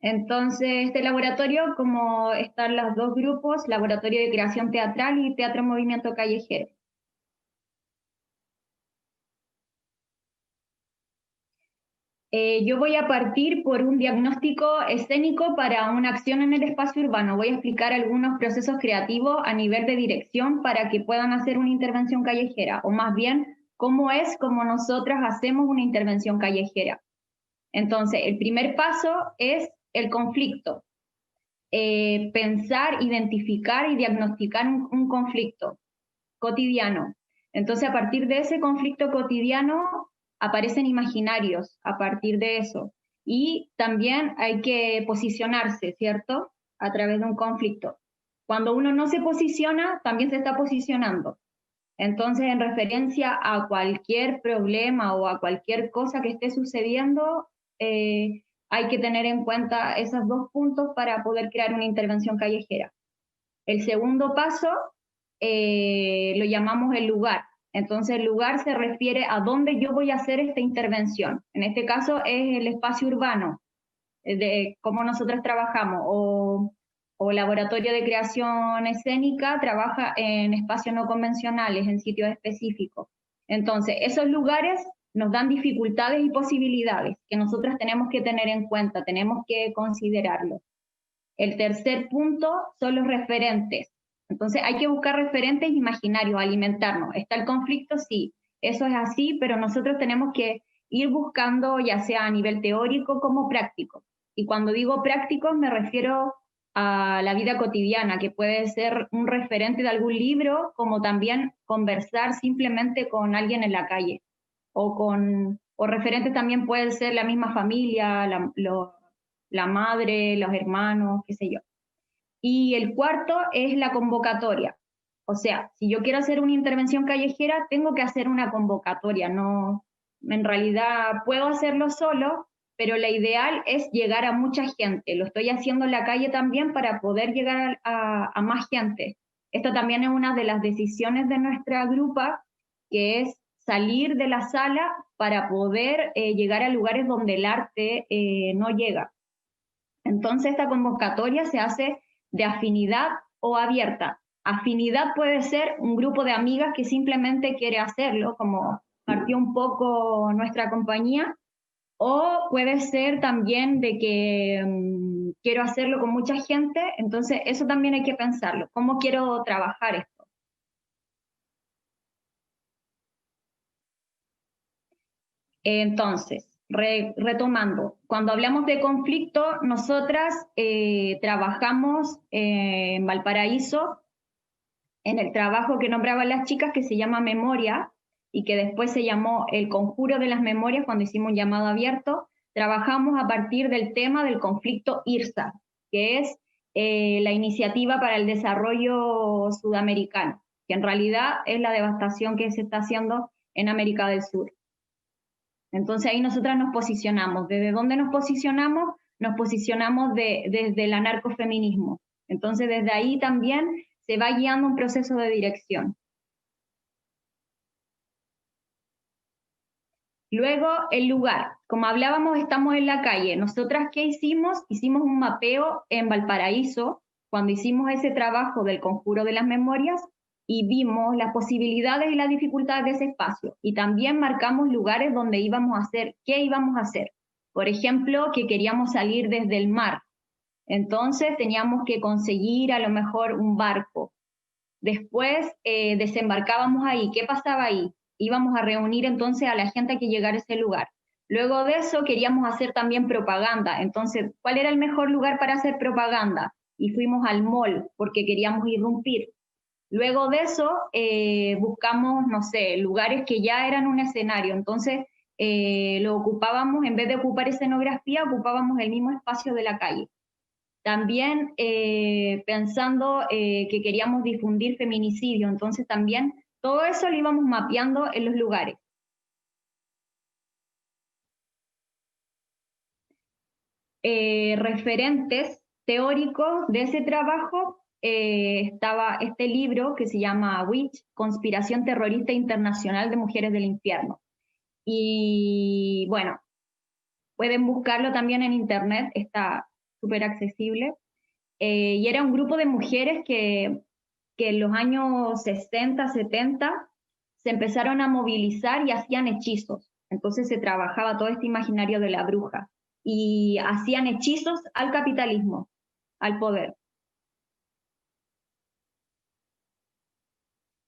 Entonces, este laboratorio, como están los dos grupos, laboratorio de creación teatral y teatro en movimiento callejero. Yo voy a partir por un diagnóstico escénico para una acción en el espacio urbano. Voy a explicar algunos procesos creativos a nivel de dirección para que puedan hacer una intervención callejera, o más bien, cómo es como nosotras hacemos una intervención callejera. Entonces, el primer paso es el conflicto. Pensar, identificar y diagnosticar un conflicto cotidiano. Entonces, a partir de ese conflicto cotidiano, aparecen imaginarios a partir de eso. Y también hay que posicionarse, ¿cierto? A través de un conflicto. Cuando uno no se posiciona, también se está posicionando. Entonces, en referencia a cualquier problema o a cualquier cosa que esté sucediendo, hay que tener en cuenta esos dos puntos para poder crear una intervención callejera. El segundo paso lo llamamos el lugar. Entonces el lugar se refiere a dónde yo voy a hacer esta intervención. En este caso es el espacio urbano, de cómo nosotros trabajamos, o laboratorio de creación escénica trabaja en espacios no convencionales, en sitios específicos. Entonces esos lugares nos dan dificultades y posibilidades que nosotros tenemos que tener en cuenta, tenemos que considerarlo. El tercer punto son los referentes. Entonces hay que buscar referentes imaginarios, alimentarnos. ¿Está el conflicto? Sí, eso es así, pero nosotros tenemos que ir buscando, ya sea a nivel teórico como práctico. Y cuando digo práctico me refiero a la vida cotidiana, que puede ser un referente de algún libro, como también conversar simplemente con alguien en la calle. O referentes también pueden ser la misma familia, la madre, los hermanos, qué sé yo. Y el cuarto es la convocatoria. O sea, si yo quiero hacer una intervención callejera, tengo que hacer una convocatoria. No, en realidad puedo hacerlo solo, pero la ideal es llegar a mucha gente. Lo estoy haciendo en la calle también para poder llegar a más gente. Esta también es una de las decisiones de nuestra grupa, que es salir de la sala para poder llegar a lugares donde el arte no llega. Entonces esta convocatoria se hace de afinidad o abierta. Afinidad puede ser un grupo de amigas que simplemente quiere hacerlo, como partió un poco nuestra compañía, o puede ser también de que quiero hacerlo con mucha gente, entonces eso también hay que pensarlo. ¿Cómo quiero trabajar esto? Entonces, retomando, cuando hablamos de conflicto, nosotras trabajamos en Valparaíso, en el trabajo que nombraban las chicas, que se llama Memoria, y que después se llamó El Conjuro de las Memorias cuando hicimos un llamado abierto. Trabajamos a partir del tema del conflicto IRSA, que es la Iniciativa para el Desarrollo Sudamericano, que en realidad es la devastación que se está haciendo en América del Sur. Entonces ahí nosotras nos posicionamos. ¿Desde dónde nos posicionamos? Nos posicionamos desde el anarcofeminismo. Entonces desde ahí también se va guiando un proceso de dirección. Luego, el lugar. Como hablábamos, estamos en la calle. ¿Nosotras qué hicimos? Hicimos un mapeo en Valparaíso, cuando hicimos ese trabajo del Conjuro de las Memorias, y vimos las posibilidades y las dificultades de ese espacio. Y también marcamos lugares donde íbamos a hacer, qué íbamos a hacer. Por ejemplo, que queríamos salir desde el mar. Entonces teníamos que conseguir a lo mejor un barco. Después desembarcábamos ahí. ¿Qué pasaba ahí? Íbamos a reunir entonces a la gente que llegara a ese lugar. Luego de eso queríamos hacer también propaganda. Entonces, ¿cuál era el mejor lugar para hacer propaganda? Y fuimos al mall porque queríamos irrumpir. Luego de eso buscamos, no sé, lugares que ya eran un escenario. Entonces lo ocupábamos, en vez de ocupar escenografía, ocupábamos el mismo espacio de la calle. También pensando que queríamos difundir feminicidio, entonces también todo eso lo íbamos mapeando en los lugares. Referentes teóricos de ese trabajo estaba este libro que se llama Witch, Conspiración Terrorista Internacional de Mujeres del Infierno. Y bueno, pueden buscarlo también en internet, está súper accesible. Y era un grupo de mujeres que en los años 60, 70 se empezaron a movilizar y hacían hechizos. Entonces se trabajaba todo este imaginario de la bruja y hacían hechizos al capitalismo, al poder.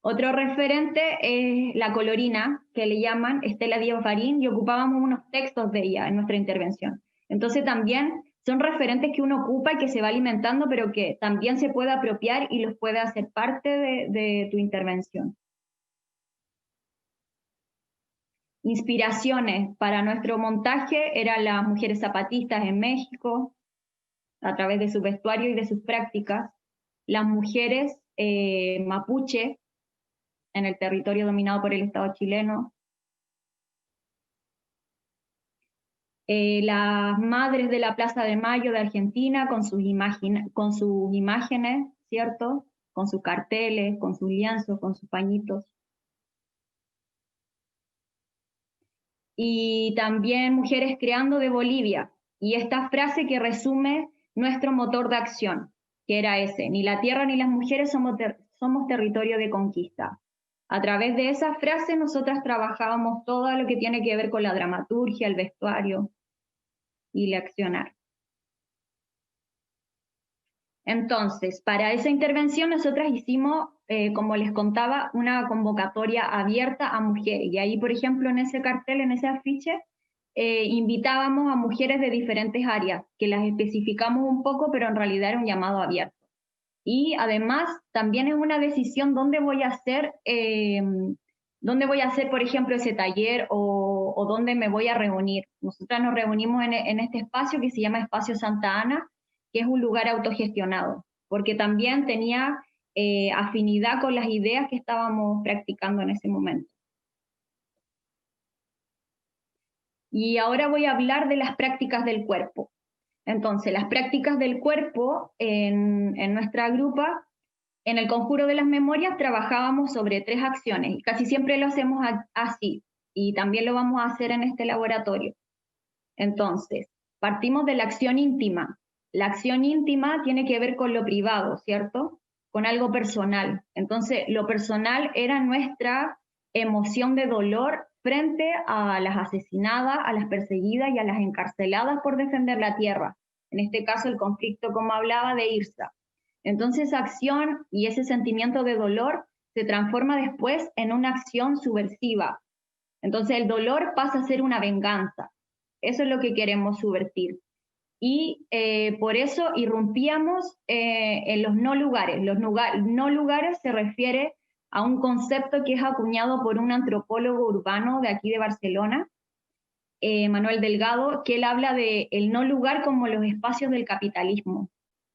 Otro referente es la colorina, que le llaman Estela Díaz Farín, y ocupábamos unos textos de ella en nuestra intervención. Entonces también son referentes que uno ocupa y que se va alimentando, pero que también se puede apropiar y los puede hacer parte de tu intervención. Inspiraciones para nuestro montaje eran las mujeres zapatistas en México, a través de su vestuario y de sus prácticas, las mujeres mapuche en el territorio dominado por el Estado chileno, las madres de la Plaza de Mayo de Argentina con sus imágenes, ¿cierto? Con sus carteles, con sus lienzos, con sus pañitos. Y también Mujeres Creando de Bolivia, y esta frase que resume nuestro motor de acción, que era ese: ni la tierra ni las mujeres somos territorio de conquista. A través de esa frase nosotras trabajábamos todo lo que tiene que ver con la dramaturgia, el vestuario y el accionar. Entonces, para esa intervención nosotras hicimos, como les contaba, una convocatoria abierta a mujeres. Y ahí, por ejemplo, en ese cartel, en ese afiche, invitábamos a mujeres de diferentes áreas, que las especificamos un poco, pero en realidad era un llamado abierto. Y además, también es una decisión dónde voy a hacer, por ejemplo, ese taller o dónde me voy a reunir. Nosotras nos reunimos en este espacio que se llama Espacio Santa Ana, que es un lugar autogestionado, porque también tenía afinidad con las ideas que estábamos practicando en ese momento. Y ahora voy a hablar de las prácticas del cuerpo. Entonces, las prácticas del cuerpo en nuestra grupa, en el Conjuro de las Memorias, trabajábamos sobre 3 acciones, y casi siempre lo hacemos así, y también lo vamos a hacer en este laboratorio. Entonces, partimos de la acción íntima. La acción íntima tiene que ver con lo privado, ¿cierto? Con algo personal. Entonces, lo personal era nuestra emoción de dolor frente a las asesinadas, a las perseguidas y a las encarceladas por defender la tierra. En este caso, el conflicto, como hablaba, de Irsa. Entonces, esa acción y ese sentimiento de dolor se transforma después en una acción subversiva. Entonces, el dolor pasa a ser una venganza. Eso es lo que queremos subvertir. Y por eso irrumpíamos en los no lugares. Los no lugares se refiere a un concepto que es acuñado por un antropólogo urbano de aquí de Barcelona, Manuel Delgado, que él habla de el no lugar como los espacios del capitalismo.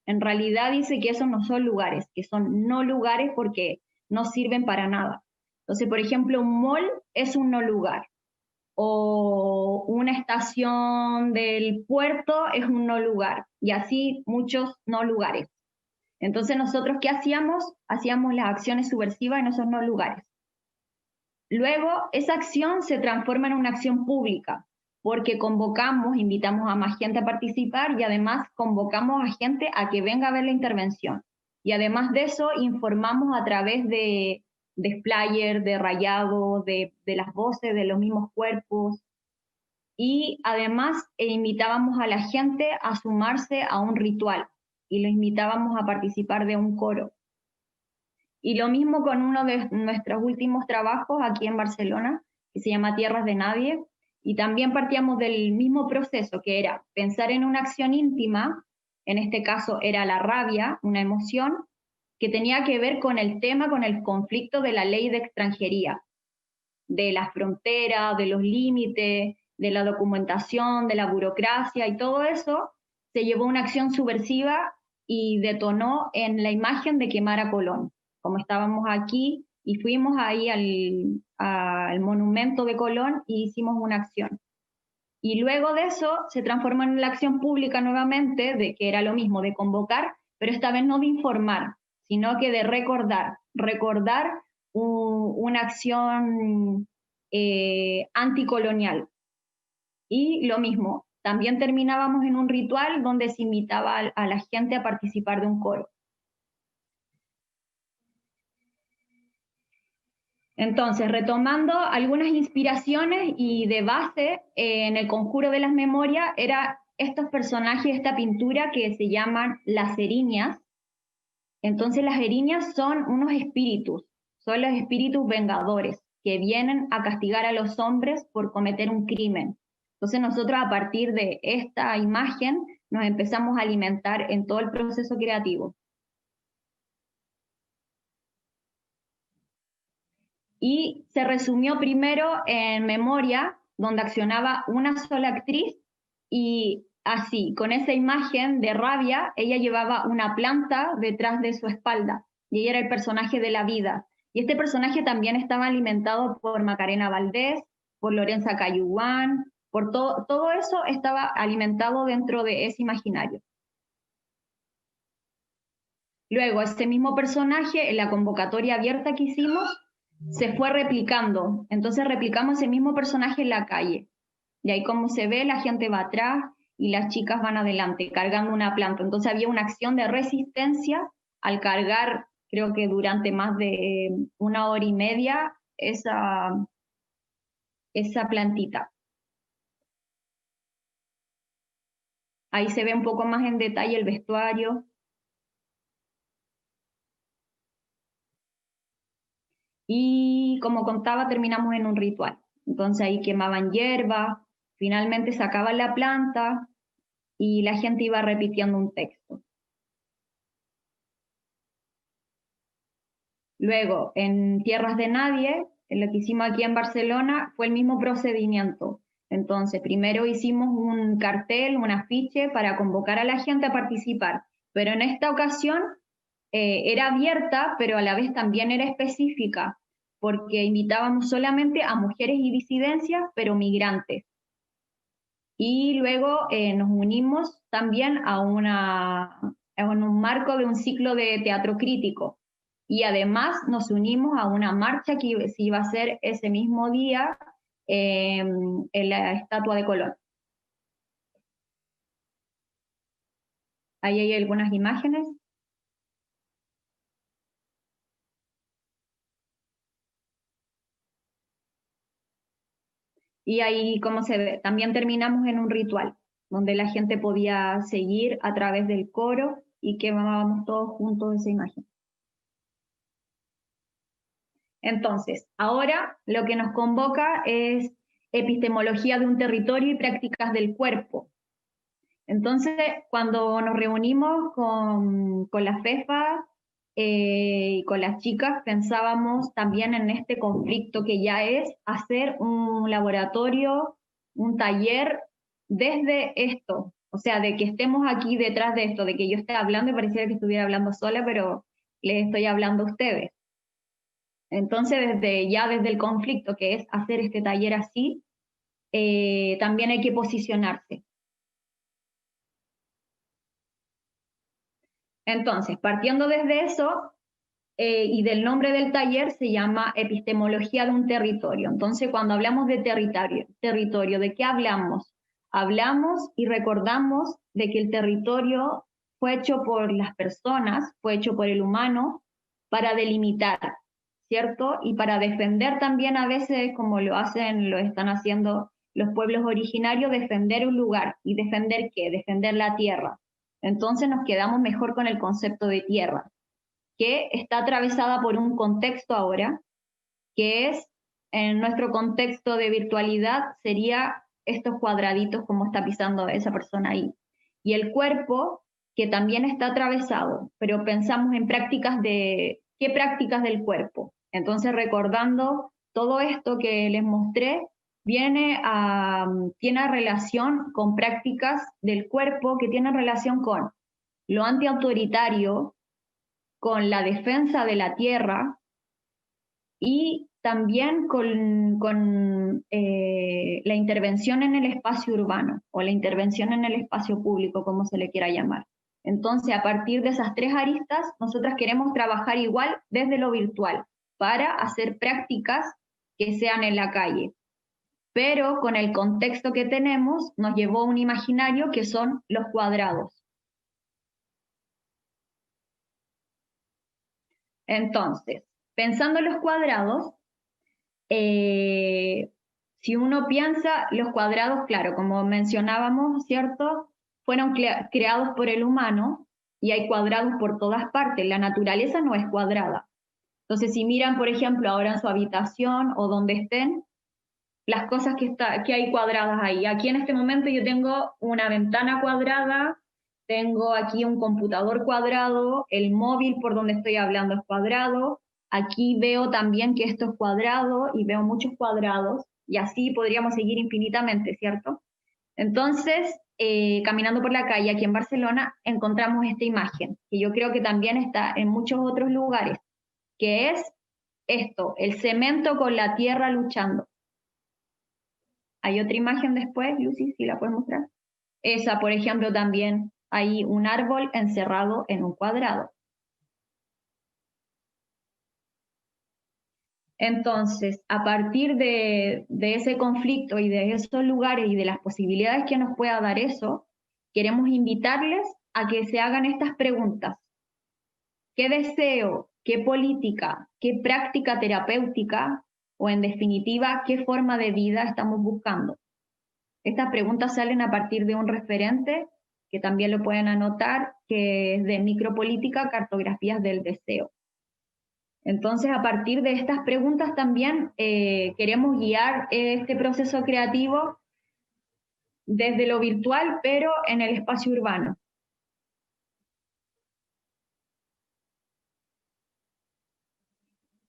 En realidad dice que esos no son lugares, que son no lugares porque no sirven para nada. Entonces, por ejemplo, un mall es un no lugar, o una estación del puerto es un no lugar, y así muchos no lugares. Entonces nosotros, ¿qué hacíamos? Hacíamos las acciones subversivas en esos no lugares. Luego, esa acción se transforma en una acción pública, porque convocamos, invitamos a más gente a participar y además convocamos a gente a que venga a ver la intervención. Y además de eso, informamos a través de flyers, de rayado, de las voces, de los mismos cuerpos. Y además invitábamos a la gente a sumarse a un ritual y lo invitábamos a participar de un coro. Y lo mismo con uno de nuestros últimos trabajos aquí en Barcelona, que se llama Tierras de Nadie, y también partíamos del mismo proceso, que era pensar en una acción íntima, en este caso era la rabia, una emoción, que tenía que ver con el tema, con el conflicto de la ley de extranjería, de la frontera, de los límites, de la documentación, de la burocracia, y todo eso se llevó a una acción subversiva y detonó en la imagen de quemar a Colón. Como estábamos aquí y fuimos ahí al monumento de Colón y hicimos una acción. Y luego de eso se transformó en la acción pública nuevamente, de que era lo mismo, de convocar, pero esta vez no de informar, sino que de recordar una acción anticolonial. Y lo mismo, también terminábamos en un ritual donde se invitaba a la gente a participar de un coro. Entonces, retomando algunas inspiraciones y de base en el Conjuro de las Memorias, era estos personajes, esta pintura que se llaman las eriñas. Entonces las eriñas son unos espíritus, son los espíritus vengadores que vienen a castigar a los hombres por cometer un crimen. Entonces nosotros a partir de esta imagen nos empezamos a alimentar en todo el proceso creativo. Y se resumió primero en Memoria, donde accionaba una sola actriz, y así, con esa imagen de rabia, ella llevaba una planta detrás de su espalda, y ella era el personaje de la vida. Y este personaje también estaba alimentado por Macarena Valdés, por Lorenza Cayuguán, por todo eso estaba alimentado dentro de ese imaginario. Luego, ese mismo personaje, en la convocatoria abierta que hicimos, se fue replicando. Entonces replicamos ese mismo personaje en la calle. Y ahí como se ve, la gente va atrás y las chicas van adelante, cargando una planta. Entonces había una acción de resistencia al cargar, creo que durante más de 1 hora y media, esa plantita. Ahí se ve un poco más en detalle el vestuario. Y como contaba, terminamos en un ritual. Entonces ahí quemaban hierba, finalmente sacaban la planta y la gente iba repitiendo un texto. Luego, en Tierras de Nadie, en lo que hicimos aquí en Barcelona, fue el mismo procedimiento. Entonces, primero hicimos un cartel, un afiche para convocar a la gente a participar, pero en esta ocasión era abierta, pero a la vez también era específica, porque invitábamos solamente a mujeres y disidencias, pero migrantes. Y luego nos unimos también a un marco de un ciclo de teatro crítico. Y además nos unimos a una marcha que se iba a hacer ese mismo día en la Estatua de Colón. Ahí hay algunas imágenes. Y ahí, como se ve, también terminamos en un ritual, donde la gente podía seguir a través del coro y quemábamos todos juntos esa imagen. Entonces, ahora lo que nos convoca es epistemología de un territorio y prácticas del cuerpo. Entonces, cuando nos reunimos con la FEFA y con las chicas, pensábamos también en este conflicto que ya es hacer un laboratorio, un taller desde esto, o sea, de que estemos aquí detrás de esto, de que yo esté hablando y pareciera que estuviera hablando sola, pero les estoy hablando a ustedes. Entonces, desde el conflicto, que es hacer este taller así, también hay que posicionarse. Entonces, partiendo desde eso, y del nombre del taller, se llama Epistemología de un territorio. Entonces, cuando hablamos de territorio, ¿de qué hablamos? Hablamos y recordamos de que el territorio fue hecho por las personas, fue hecho por el humano para delimitar, ¿cierto? Y para defender también a veces, como lo están haciendo los pueblos originarios, defender un lugar. ¿Y defender qué? Defender la tierra. Entonces nos quedamos mejor con el concepto de tierra, que está atravesada por un contexto ahora, que es, en nuestro contexto de virtualidad, sería estos cuadraditos como está pisando esa persona ahí. Y el cuerpo, que también está atravesado, pero pensamos en ¿qué prácticas del cuerpo? Entonces, recordando todo esto que les mostré, tiene relación con prácticas del cuerpo que tienen relación con lo antiautoritario, con la defensa de la tierra y también con la intervención en el espacio urbano o la intervención en el espacio público, como se le quiera llamar. Entonces, a partir de esas tres aristas, nosotras queremos trabajar igual desde lo virtual para hacer prácticas que sean en la calle. pero con el contexto que tenemos nos llevó a un imaginario que son los cuadrados. Entonces, pensando en los cuadrados, si uno piensa, los cuadrados, claro, como mencionábamos, ¿cierto? Fueron creados por el humano y hay cuadrados por todas partes. La naturaleza no es cuadrada. Entonces, si miran, por ejemplo, ahora en su habitación o donde estén, las cosas que hay cuadradas ahí. Aquí en este momento yo tengo una ventana cuadrada, tengo aquí un computador cuadrado, el móvil por donde estoy hablando es cuadrado, aquí veo también que esto es cuadrado y veo muchos cuadrados, y así podríamos seguir infinitamente, ¿cierto? Entonces, caminando por la calle aquí en Barcelona, encontramos esta imagen, que yo creo que también está en muchos otros lugares, que es esto, el cemento con la tierra luchando. Hay otra imagen después, Lucy, si la puedes mostrar. Esa, por ejemplo, también hay un árbol encerrado en un cuadrado. Entonces, a partir de ese conflicto y de esos lugares y de las posibilidades que nos pueda dar eso, queremos invitarles a que se hagan estas preguntas. ¿Qué deseo, qué política, qué práctica terapéutica o en definitiva, qué forma de vida estamos buscando? Estas preguntas salen a partir de un referente, que también lo pueden anotar, que es de Micropolítica, Cartografías del Deseo. Entonces, a partir de estas preguntas también queremos guiar este proceso creativo desde lo virtual, pero en el espacio urbano.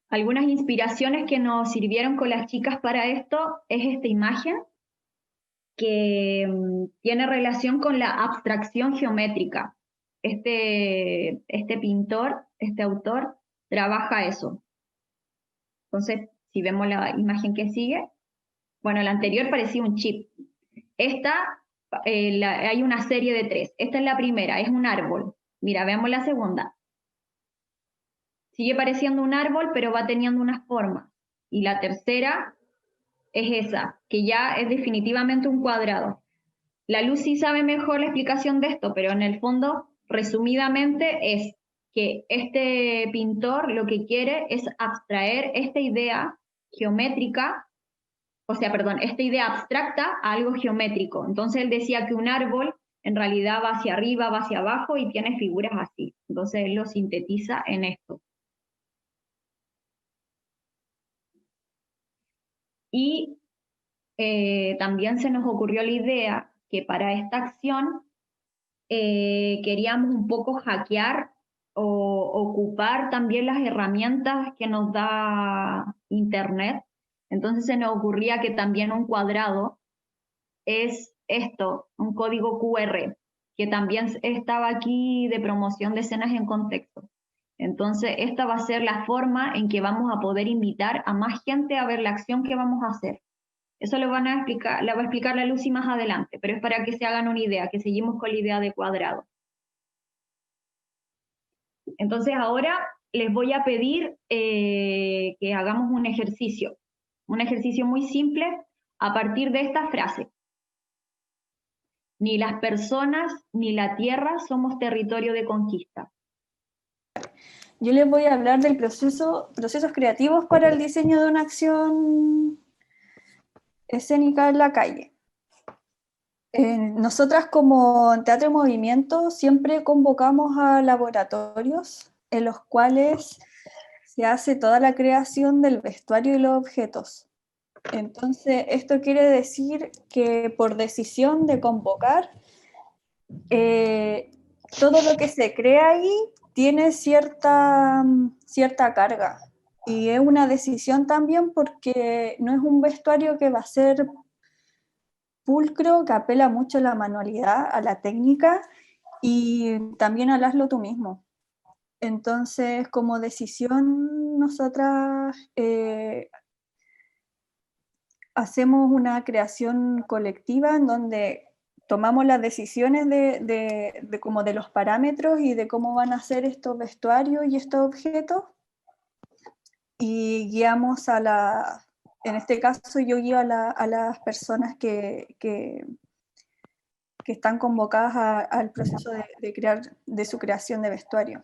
Algunas inspiraciones que nos sirvieron con las chicas para esto es esta imagen, que tiene relación con la abstracción geométrica. Este pintor, este autor, trabaja eso. Entonces, si vemos la imagen que sigue, bueno, la anterior parecía un chip. Esta, hay una serie de 3. Esta es la primera, es un árbol. Mira, veamos la segunda. Sigue pareciendo un árbol, pero va teniendo una forma. Y la tercera es esa, que ya es definitivamente un cuadrado. La Lucy sabe mejor la explicación de esto, pero en el fondo, resumidamente, es que este pintor lo que quiere es abstraer esta idea geométrica, o sea, perdón, esta idea abstracta a algo geométrico. Entonces él decía que un árbol en realidad va hacia arriba, va hacia abajo y tiene figuras así. Entonces él lo sintetiza en esto. Y también se nos ocurrió la idea que para esta acción queríamos un poco hackear o ocupar también las herramientas que nos da Internet. Entonces se nos ocurría que también un cuadrado es esto, un código QR, que también estaba aquí de promoción de escenas en contexto. Entonces esta va a ser la forma en que vamos a poder invitar a más gente a ver la acción que vamos a hacer. Eso lo van a explicar, la va a explicar la Lucy más adelante, pero es para que se hagan una idea, que seguimos con la idea de cuadrado. Entonces ahora les voy a pedir que hagamos un ejercicio muy simple a partir de esta frase. Ni las personas ni la tierra somos territorio de conquista. Yo les voy a hablar del procesos creativos para el diseño de una acción escénica en la calle. Nosotras como Teatro en Movimiento siempre convocamos a laboratorios en los cuales se hace toda la creación del vestuario y los objetos. Entonces, esto quiere decir que por decisión de convocar, todo lo que se crea ahí tiene cierta carga. Y es una decisión también porque no es un vestuario que va a ser pulcro, que apela mucho a la manualidad, a la técnica y también al hazlo tú mismo. Entonces, como decisión, nosotras hacemos una creación colectiva en donde tomamos las decisiones como de los parámetros y de cómo van a ser estos vestuarios y estos objetos y guiamos a en este caso yo guío a las personas que están convocadas al proceso de su creación de vestuario.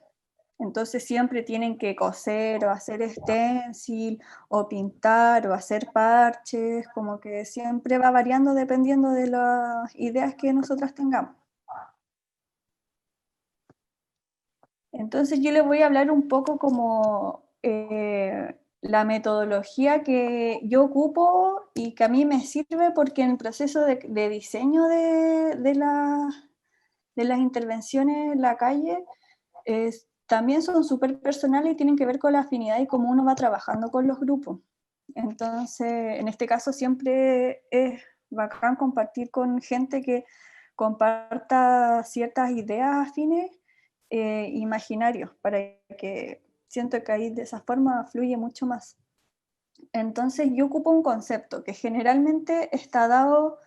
Entonces siempre tienen que coser o hacer stencil o pintar o hacer parches, como que siempre va variando dependiendo de las ideas que nosotras tengamos. Entonces yo les voy a hablar un poco como la metodología que yo ocupo y que a mí me sirve, porque en el proceso de diseño de las intervenciones en la calle también son súper personales y tienen que ver con la afinidad y cómo uno va trabajando con los grupos. Entonces, en este caso siempre es bacán compartir con gente que comparta ciertas ideas afines, imaginarios, para que siento que ahí de esa forma fluye mucho más. Entonces yo ocupo un concepto que generalmente está dado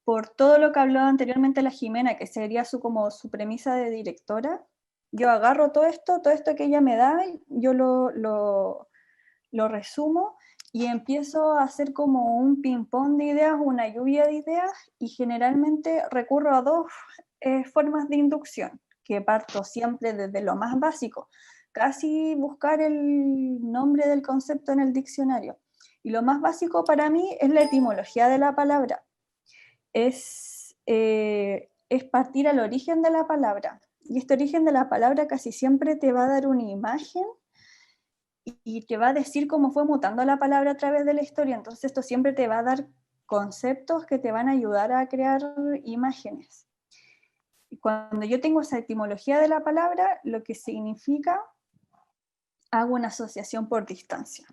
por todo lo que habló anteriormente la Jimena, que sería como su premisa de directora. Yo agarro todo esto que ella me da, yo lo resumo y empiezo a hacer como un ping-pong de ideas, una lluvia de ideas, y generalmente recurro a dos formas de inducción, que parto siempre desde lo más básico, casi buscar el nombre del concepto en el diccionario. Y lo más básico para mí es la etimología de la palabra. Es partir al origen de la palabra. Y este origen de la palabra casi siempre te va a dar una imagen y te va a decir cómo fue mutando la palabra a través de la historia. Entonces esto siempre te va a dar conceptos que te van a ayudar a crear imágenes. Y cuando yo tengo esa etimología de la palabra, lo que significa, hago una asociación por distancia.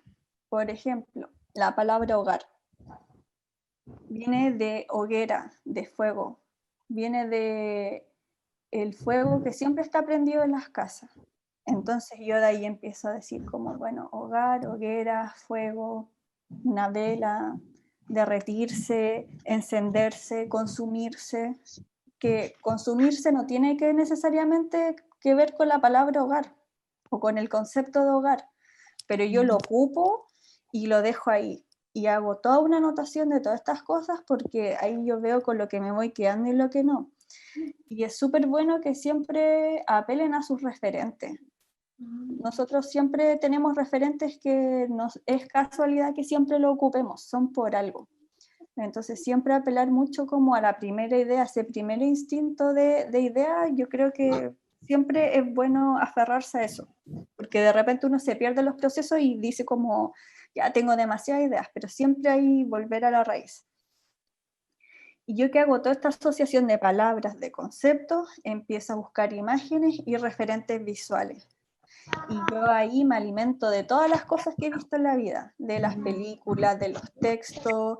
Por ejemplo, la palabra hogar viene de hoguera, de fuego, viene de el fuego que siempre está prendido en las casas. Entonces yo de ahí empiezo a decir como, bueno, hogar, hoguera, fuego, una vela, derretirse, encenderse, consumirse, que consumirse no tiene que necesariamente que ver con la palabra hogar o con el concepto de hogar, pero yo lo ocupo y lo dejo ahí. Y hago toda una anotación de todas estas cosas porque ahí yo veo con lo que me voy quedando y lo que no. Y es súper bueno que siempre apelen a sus referentes. Nosotros siempre tenemos referentes que es casualidad que siempre lo ocupemos, son por algo. Entonces siempre apelar mucho como a la primera idea, ese primer instinto de idea, yo creo que siempre es bueno aferrarse a eso, porque de repente uno se pierde los procesos y dice como, ya tengo demasiadas ideas, pero siempre hay volver a la raíz. Y yo que hago toda esta asociación de palabras, de conceptos, empiezo a buscar imágenes y referentes visuales. Y yo ahí me alimento de todas las cosas que he visto en la vida, de las películas, de los textos,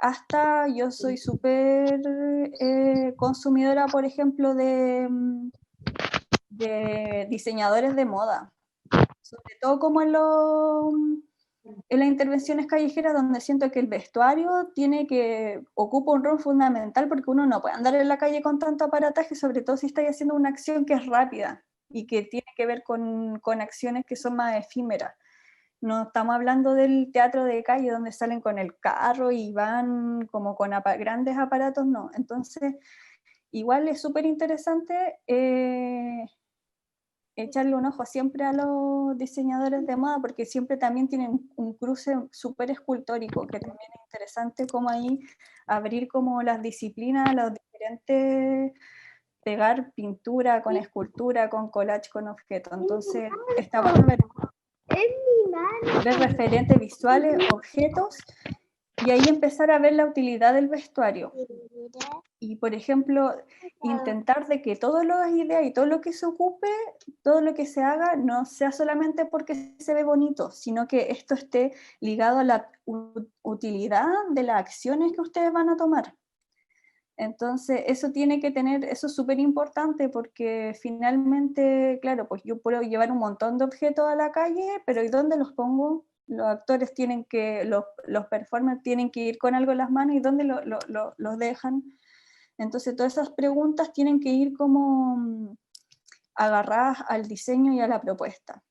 hasta yo soy súper consumidora, por ejemplo, de diseñadores de moda, sobre todo como en las intervenciones callejeras, donde siento que el vestuario ocupa un rol fundamental, porque uno no puede andar en la calle con tanto aparataje, sobre todo si estáis haciendo una acción que es rápida y que tiene que ver con acciones que son más efímeras. No estamos hablando del teatro de calle donde salen con el carro y van como con grandes aparatos, no. Entonces, igual es súper interesante echarle un ojo siempre a los diseñadores de moda, porque siempre también tienen un cruce súper escultórico, que también es interesante como ahí abrir como las disciplinas, los diferentes, pegar pintura con escultura, con collage, con objetos. Entonces está bueno ver referentes visuales, objetos, y ahí empezar a ver la utilidad del vestuario. Y, por ejemplo, intentar de que todas las ideas y todo lo que se ocupe, todo lo que se haga, no sea solamente porque se ve bonito, sino que esto esté ligado a la utilidad de las acciones que ustedes van a tomar. Entonces, eso es súper importante, porque finalmente, claro, pues yo puedo llevar un montón de objetos a la calle, pero ¿y dónde los pongo? Los actores los performers tienen que ir con algo en las manos, ¿y dónde los dejan? Entonces, todas esas preguntas tienen que ir como agarradas al diseño y a la propuesta.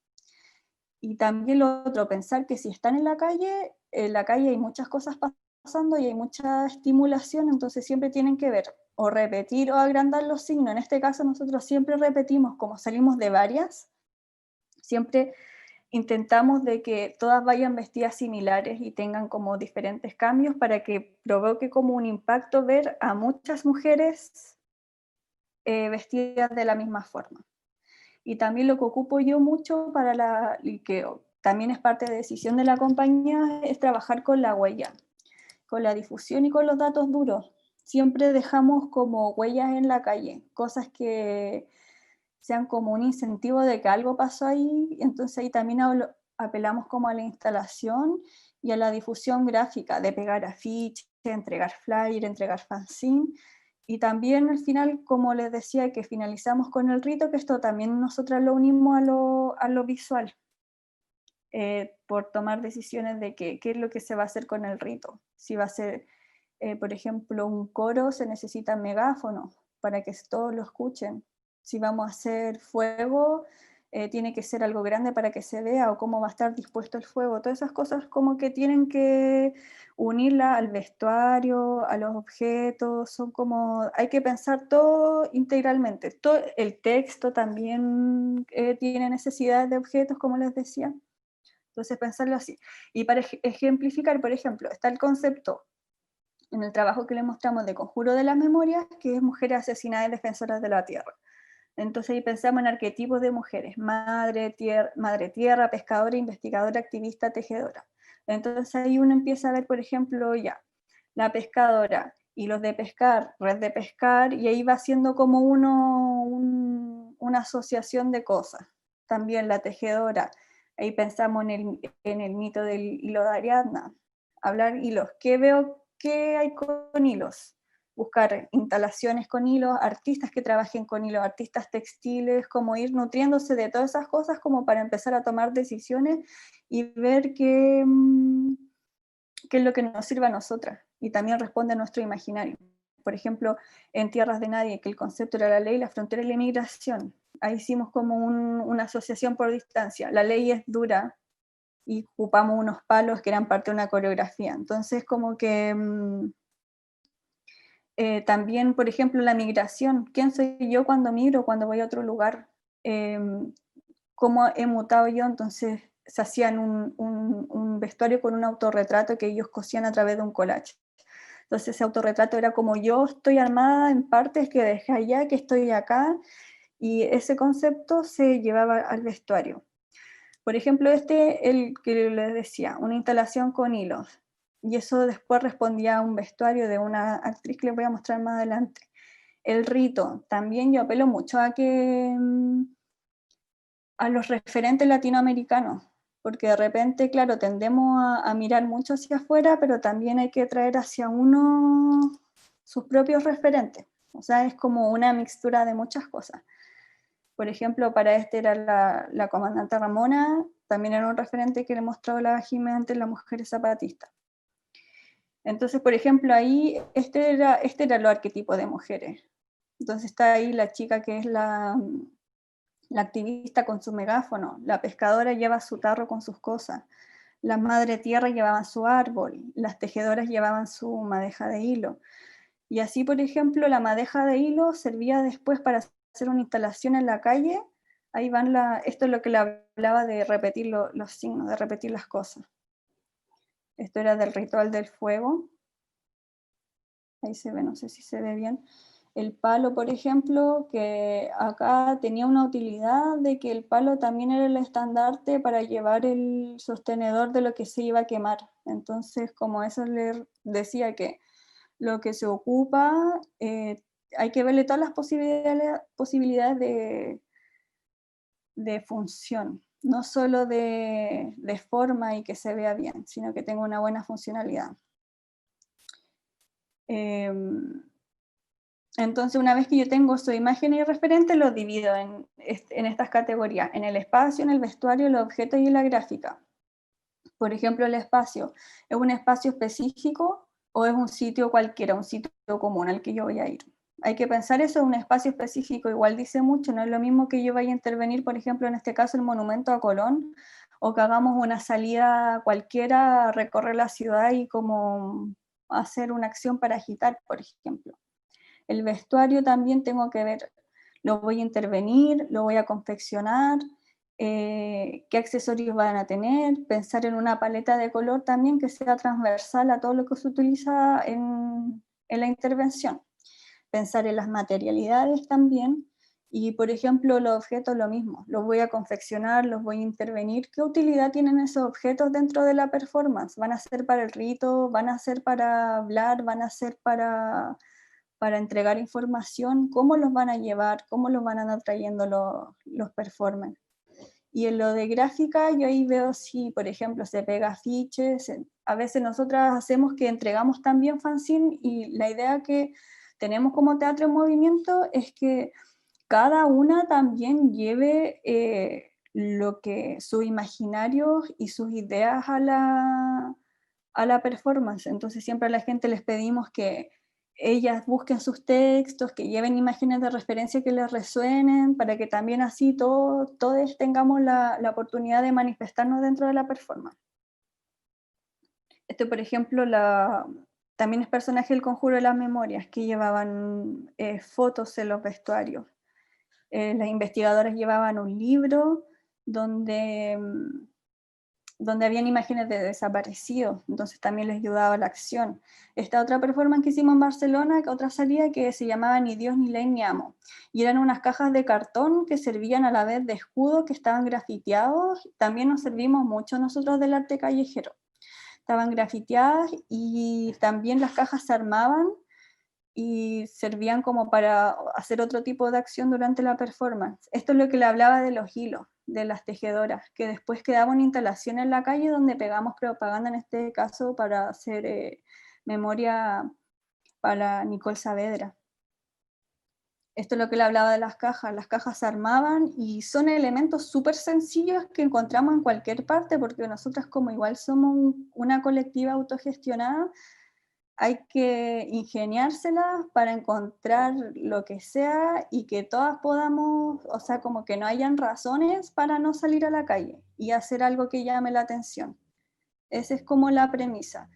Y también lo otro, pensar que si están en la calle hay muchas cosas pasando y hay mucha estimulación, entonces siempre tienen que ver o repetir o agrandar los signos. En este caso nosotros siempre repetimos, como salimos de varias, siempre intentamos de que todas vayan vestidas similares y tengan como diferentes cambios para que provoque como un impacto ver a muchas mujeres vestidas de la misma forma. Y también lo que ocupo yo mucho y que también es parte de decisión de la compañía, es trabajar con la huella, con la difusión y con los datos duros. Siempre dejamos como huellas en la calle, cosas que sean como un incentivo de que algo pasó ahí, entonces ahí también apelamos como a la instalación y a la difusión gráfica, de pegar afiches, entregar flyer, entregar fanzine, y también al final, como les decía, que finalizamos con el rito, que esto también nosotras lo unimos a lo visual, por tomar decisiones de qué es lo que se va a hacer con el rito. Si va a ser, por ejemplo, un coro, se necesita megáfono para que todos lo escuchen. Si vamos a hacer fuego, tiene que ser algo grande para que se vea, o cómo va a estar dispuesto el fuego. Todas esas cosas como que tienen que unirla al vestuario, a los objetos, son como, hay que pensar todo integralmente. Todo, el texto también tiene necesidades de objetos, como les decía. Entonces pensarlo así. Y para ejemplificar, por ejemplo, está el concepto en el trabajo que le mostramos de Conjuro de las Memorias, que es Mujeres Asesinadas y Defensoras de la Tierra. Entonces ahí pensamos en arquetipos de mujeres: madre tierra, pescadora, investigadora, activista, tejedora. Entonces ahí uno empieza a ver, por ejemplo, ya, la pescadora y los de pescar, red de pescar, y ahí va haciendo como una asociación de cosas. También la tejedora, ahí pensamos en el mito del hilo de Ariadna, hablar hilos, ¿qué veo que hay con hilos? Buscar instalaciones con hilos, artistas que trabajen con hilos, artistas textiles, como ir nutriéndose de todas esas cosas como para empezar a tomar decisiones y ver qué es lo que nos sirve a nosotras y también responde a nuestro imaginario. Por ejemplo, en Tierras de Nadie, que el concepto era la ley, la frontera y la inmigración. Ahí hicimos como una asociación por distancia. La ley es dura y ocupamos unos palos que eran parte de una coreografía. Entonces, como que también, por ejemplo, la migración. ¿Quién soy yo cuando migro, cuando voy a otro lugar? ¿Cómo he mutado yo? Entonces se hacían un vestuario con un autorretrato que ellos cosían a través de un collage. Entonces ese autorretrato era como: yo estoy armada en partes que dejé allá, que estoy acá, y ese concepto se llevaba al vestuario. Por ejemplo, el que les decía, una instalación con hilos, y eso después respondía a un vestuario de una actriz que les voy a mostrar más adelante. El rito, también yo apelo mucho a los referentes latinoamericanos, porque de repente, claro, tendemos a mirar mucho hacia afuera, pero también hay que traer hacia uno sus propios referentes. O sea, es como una mixtura de muchas cosas. Por ejemplo, para este era la comandante Ramona, también era un referente que le mostró la Jiménez en las mujeres zapatistas. Entonces, por ejemplo, ahí este era el arquetipo de mujeres. Entonces está ahí la chica que es la activista con su megáfono, la pescadora lleva su tarro con sus cosas, las madre tierra llevaban su árbol, las tejedoras llevaban su madeja de hilo. Y así, por ejemplo, la madeja de hilo servía después para hacer una instalación en la calle. Ahí van esto es lo que le hablaba de repetir los signos, de repetir las cosas. Esto era del ritual del fuego. Ahí se ve, no sé si se ve bien. El palo, por ejemplo, que acá tenía una utilidad de que el palo también era el estandarte para llevar el sostenedor de lo que se iba a quemar. Entonces, como eso le decía, que lo que se ocupa, hay que verle todas las posibilidades de función, no solo de forma y que se vea bien, sino que tenga una buena funcionalidad. Entonces, una vez que yo tengo su imagen y referente, lo divido en estas categorías: en el espacio, en el vestuario, los objetos y la gráfica. Por ejemplo, el espacio, ¿es un espacio específico o es un sitio cualquiera, un sitio común al que yo voy a ir? Hay que pensar eso, un espacio específico igual dice mucho, no es lo mismo que yo vaya a intervenir, por ejemplo, en este caso el monumento a Colón, o que hagamos una salida cualquiera, recorrer la ciudad y como hacer una acción para agitar, por ejemplo. El vestuario también tengo que ver, lo voy a intervenir, lo voy a confeccionar, qué accesorios van a tener, pensar en una paleta de color también que sea transversal a todo lo que se utiliza en la intervención. Pensar en las materialidades también, y por ejemplo los objetos lo mismo, los voy a confeccionar, los voy a intervenir, ¿qué utilidad tienen esos objetos dentro de la performance? ¿Van a ser para el rito? ¿Van a ser para hablar? ¿Van a ser para entregar información? ¿Cómo los van a llevar? ¿Cómo los van a andar trayendo los performers? Y en lo de gráfica, yo ahí veo si, por ejemplo, se pega afiches. A veces nosotras hacemos que entregamos también fanzine, y la idea que tenemos como Teatro en Movimiento es que cada una también lleve lo que sus imaginarios y sus ideas a la performance. Entonces siempre a la gente les pedimos que ellas busquen sus textos, que lleven imágenes de referencia que les resuenen, para que también así todos tengamos la oportunidad de manifestarnos dentro de la performance. Por ejemplo, también es personaje del Conjuro de las Memorias, que llevaban fotos en los vestuarios. Las investigadoras llevaban un libro donde habían imágenes de desaparecidos, entonces también les ayudaba la acción. Esta otra performance que hicimos en Barcelona, otra salida, que se llamaba Ni Dios, ni Ley, ni Amo, y eran unas cajas de cartón que servían a la vez de escudo, que estaban grafiteados. También nos servimos mucho nosotros del arte callejero. Estaban grafiteadas y también las cajas se armaban y servían como para hacer otro tipo de acción durante la performance. Esto es lo que le hablaba de los hilos, de las tejedoras, que después quedaba una instalación en la calle donde pegamos propaganda, en este caso para hacer memoria para Nicole Saavedra. Esto es lo que le hablaba de las cajas se armaban y son elementos súper sencillos que encontramos en cualquier parte, porque nosotras como igual somos una colectiva autogestionada, hay que ingeniárselas para encontrar lo que sea y que todas podamos, o sea, como que no hayan razones para no salir a la calle y hacer algo que llame la atención. Esa es como la premisa.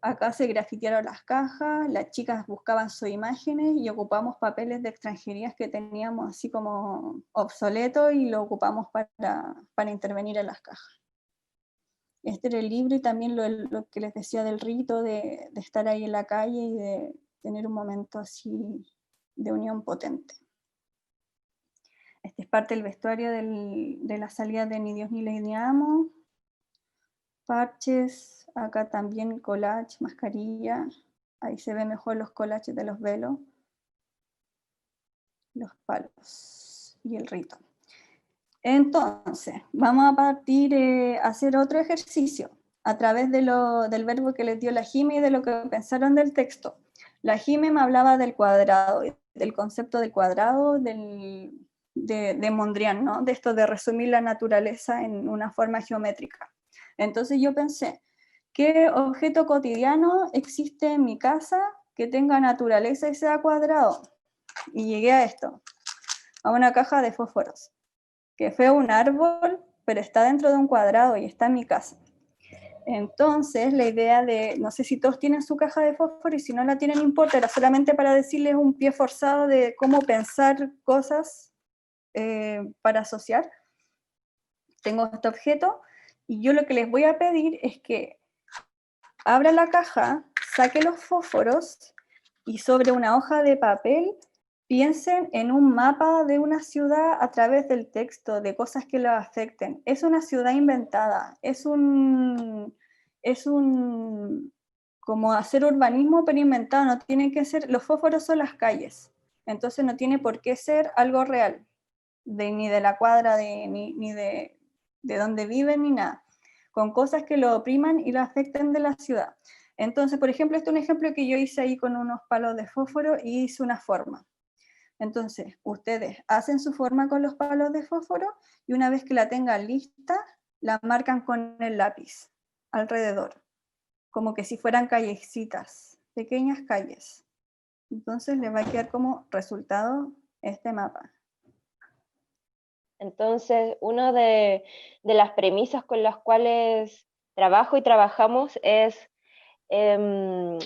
Acá se grafitearon las cajas, las chicas buscaban sus imágenes y ocupamos papeles de extranjerías que teníamos así como obsoletos y lo ocupamos para intervenir en las cajas. Este era el libro, y también lo que les decía del rito, de estar ahí en la calle y de tener un momento así de unión potente. Este es parte del vestuario de la salida de Ni Dios, ni Ley, ni Amo. Parches, acá también collage, mascarilla. Ahí se ven mejor los collages de los velos, los palos y el rito. Entonces, vamos a partir a hacer otro ejercicio a través del verbo que les dio la Jime y de lo que pensaron del texto. La Jime me hablaba del cuadrado, del concepto del cuadrado, de Mondrian, ¿no? De esto de resumir la naturaleza en una forma geométrica. Entonces yo pensé, ¿qué objeto cotidiano existe en mi casa que tenga naturaleza y sea cuadrado? Y llegué a esto, a una caja de fósforos, que fue un árbol, pero está dentro de un cuadrado y está en mi casa. Entonces, la idea de, no sé si todos tienen su caja de fósforo, y si no la tienen, no importa, era solamente para decirles un pie forzado de cómo pensar cosas para asociar. Tengo este objeto, y yo lo que les voy a pedir es que abra la caja, saque los fósforos, y sobre una hoja de papel piensen en un mapa de una ciudad a través del texto, de cosas que lo afecten. Es una ciudad inventada, es como hacer urbanismo pero inventado, no tiene que ser, los fósforos son las calles, entonces no tiene por qué ser algo real, ni de la cuadra, ni de donde viven, ni nada, con cosas que lo opriman y lo afecten de la ciudad. Entonces, por ejemplo, este es un ejemplo que yo hice ahí con unos palos de fósforo y hice una forma. Entonces, ustedes hacen su forma con los palos de fósforo y una vez que la tengan lista, la marcan con el lápiz alrededor, como que si fueran callecitas, pequeñas calles. Entonces les va a quedar como resultado este mapa. Entonces, una de las premisas con las cuales trabajo y trabajamos es, tiene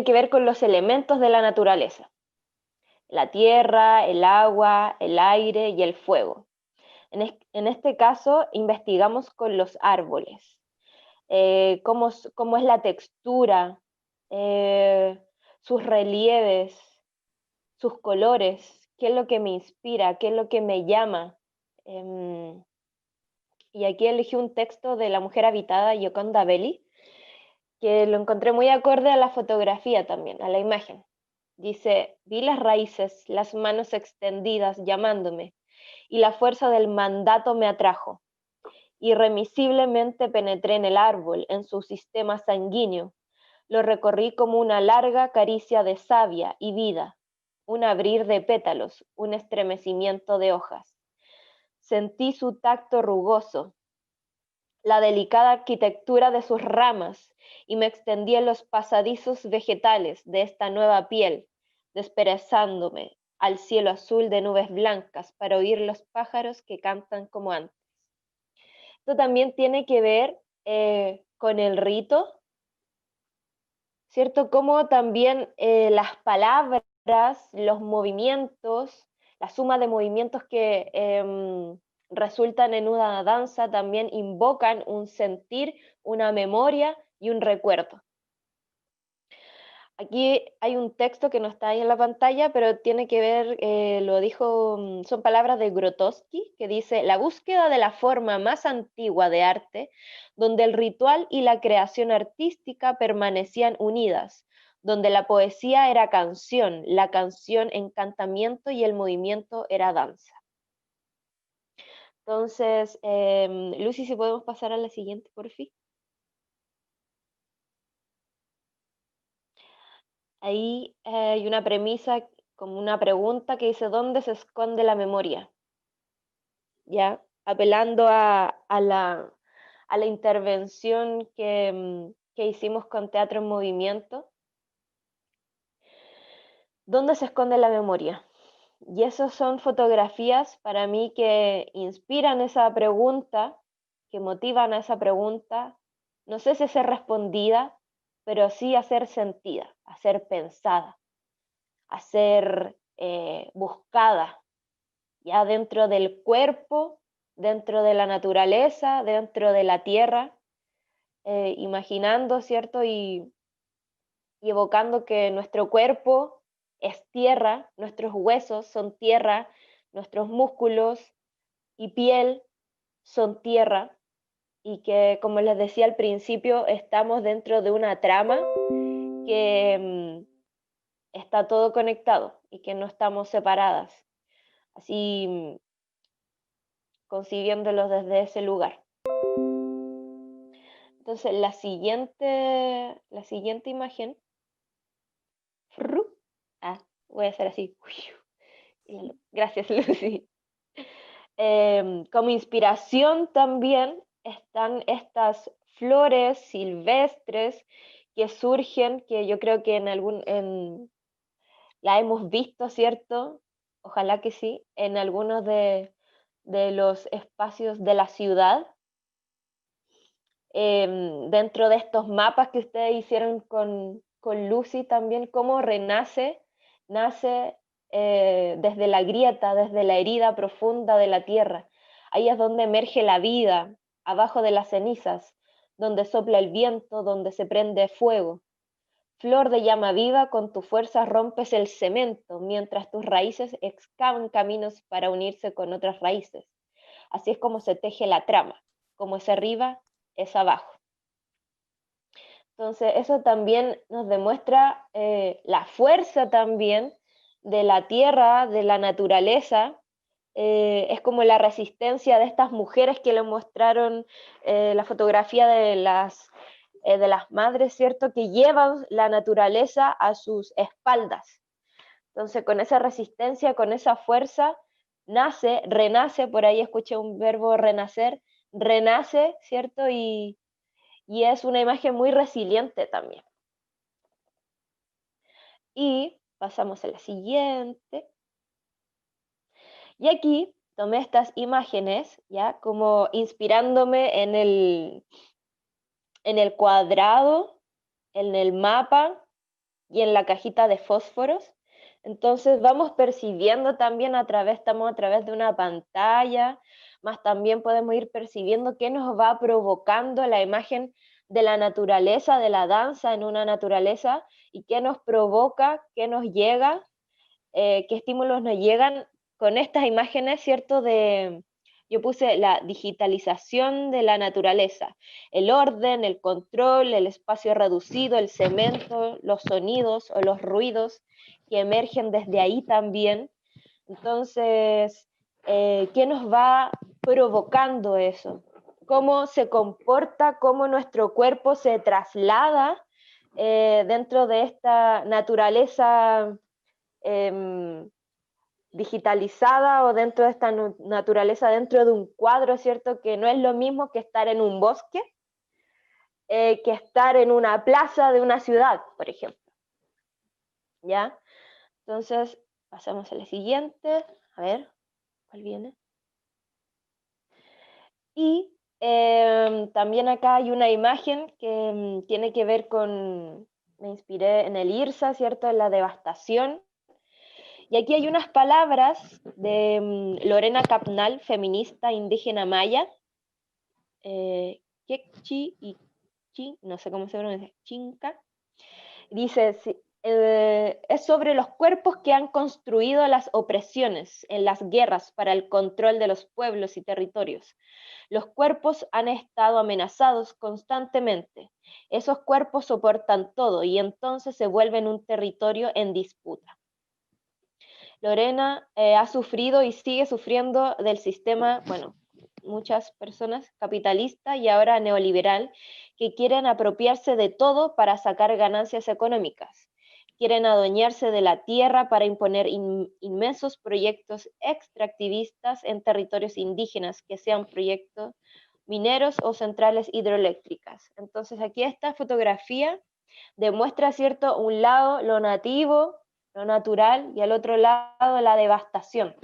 que ver con los elementos de la naturaleza: la tierra, el agua, el aire y el fuego. En este caso, investigamos con los árboles, cómo es la textura, sus relieves, sus colores, qué es lo que me inspira, qué es lo que me llama. Em, y aquí elegí un texto de La mujer habitada, Gioconda Belli, que lo encontré muy acorde a la fotografía también, a la imagen. Dice: vi las raíces, las manos extendidas llamándome, y la fuerza del mandato me atrajo. Irremisiblemente penetré en el árbol, en su sistema sanguíneo. Lo recorrí como una larga caricia de savia y vida, un abrir de pétalos, un estremecimiento de hojas. Sentí su tacto rugoso, la delicada arquitectura de sus ramas, y me extendí en los pasadizos vegetales de esta nueva piel, desperezándome al cielo azul de nubes blancas para oír los pájaros que cantan como antes. Esto también tiene que ver con el rito, ¿cierto? Como también las palabras, los movimientos, la suma de movimientos que resultan en una danza también invocan un sentir, una memoria y un recuerdo. Aquí hay un texto que no está ahí en la pantalla, pero tiene que ver, lo dijo, son palabras de Grotowski, que dice: la búsqueda de la forma más antigua de arte, donde el ritual y la creación artística permanecían unidas, donde la poesía era canción, la canción encantamiento y el movimiento era danza. Entonces, Lucy, si podemos pasar a la siguiente, por fin. Ahí hay una premisa, como una pregunta que dice: ¿dónde se esconde la memoria? ¿Ya? Apelando a la intervención que hicimos con Teatro en Movimiento. ¿Dónde se esconde la memoria? Y esas son fotografías para mí que inspiran esa pregunta, que motivan a esa pregunta. No sé si ser respondida, pero sí a ser sentida, a ser pensada, a ser buscada, ya dentro del cuerpo, dentro de la naturaleza, dentro de la tierra, imaginando, ¿cierto? Y evocando que nuestro cuerpo es tierra, nuestros huesos son tierra, nuestros músculos y piel son tierra, y que, como les decía al principio, estamos dentro de una trama que está todo conectado y que no estamos separadas, así concibiéndolos desde ese lugar. Entonces, la siguiente imagen, voy a hacer así. Gracias, Lucy. Como inspiración también están estas flores silvestres que surgen, que yo creo que la hemos visto, ¿cierto? Ojalá que sí, en algunos de los espacios de la ciudad. Dentro de estos mapas que ustedes hicieron con Lucy también, cómo nace desde la grieta, desde la herida profunda de la tierra. Ahí es donde emerge la vida, abajo de las cenizas, donde sopla el viento, donde se prende fuego. Flor de llama viva, con tu fuerza rompes el cemento, mientras tus raíces excavan caminos para unirse con otras raíces. Así es como se teje la trama, como es arriba, es abajo. Entonces, eso también nos demuestra la fuerza también de la tierra, de la naturaleza. Es como la resistencia de estas mujeres que le mostraron la fotografía de las madres, ¿cierto? Que llevan la naturaleza a sus espaldas. Entonces, con esa resistencia, con esa fuerza, renace, por ahí escuché un verbo renacer, renace, ¿cierto? Y es una imagen muy resiliente también. Y pasamos a la siguiente. Y aquí tomé estas imágenes, ya como inspirándome en el cuadrado, en el mapa y en la cajita de fósforos. Entonces vamos percibiendo también estamos a través de una pantalla, más también podemos ir percibiendo qué nos va provocando la imagen de la naturaleza, de la danza en una naturaleza, y qué nos provoca, qué nos llega, qué estímulos nos llegan con estas imágenes, ¿cierto? Yo puse la digitalización de la naturaleza, el orden, el control, el espacio reducido, el cemento, los sonidos o los ruidos que emergen desde ahí también. Entonces, ¿qué nos va provocando eso? ¿Cómo se comporta, cómo nuestro cuerpo se traslada dentro de esta naturaleza digitalizada, o dentro de esta naturaleza, dentro de un cuadro, ¿cierto? Que no es lo mismo que estar en un bosque, que estar en una plaza de una ciudad, por ejemplo. ¿Ya? Entonces, pasamos a la siguiente. A ver, ¿cuál viene? Y también acá hay una imagen que tiene que ver con, me inspiré en el IRSA, ¿cierto? En la devastación. Y aquí hay unas palabras de Lorena Capnal, feminista indígena maya, Quechí y Chi, no sé cómo se pronuncia, Chinca. Dice, es sobre los cuerpos que han construido las opresiones en las guerras para el control de los pueblos y territorios. Los cuerpos han estado amenazados constantemente. Esos cuerpos soportan todo y entonces se vuelven un territorio en disputa. Lorena ha sufrido y sigue sufriendo del sistema, bueno, muchas personas capitalista y ahora neoliberal, que quieren apropiarse de todo para sacar ganancias económicas. Quieren adueñarse de la tierra para imponer inmensos proyectos extractivistas en territorios indígenas, que sean proyectos mineros o centrales hidroeléctricas. Entonces aquí esta fotografía demuestra, ¿cierto?, un lado lo nativo, lo natural, y al otro lado la devastación.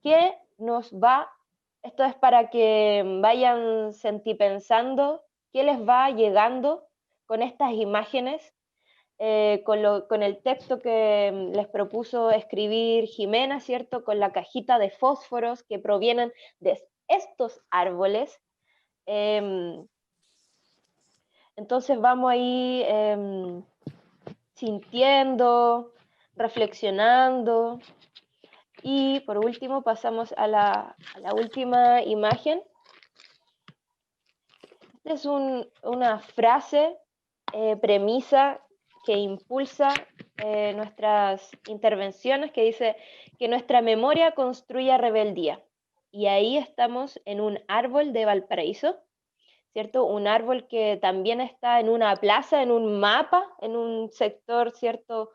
¿Qué nos va? Esto es para que vayan sentipensando qué les va llegando con estas imágenes, con el texto que les propuso escribir Jimena, ¿cierto? Con la cajita de fósforos que provienen de estos árboles. Entonces vamos ahí sintiendo, reflexionando. Y por último pasamos a la última imagen. Esta es una frase, premisa que impulsa nuestras intervenciones, que dice que nuestra memoria construye rebeldía. Y ahí estamos en un árbol de Valparaíso, ¿cierto? Un árbol que también está en una plaza, en un mapa, en un sector, ¿cierto?,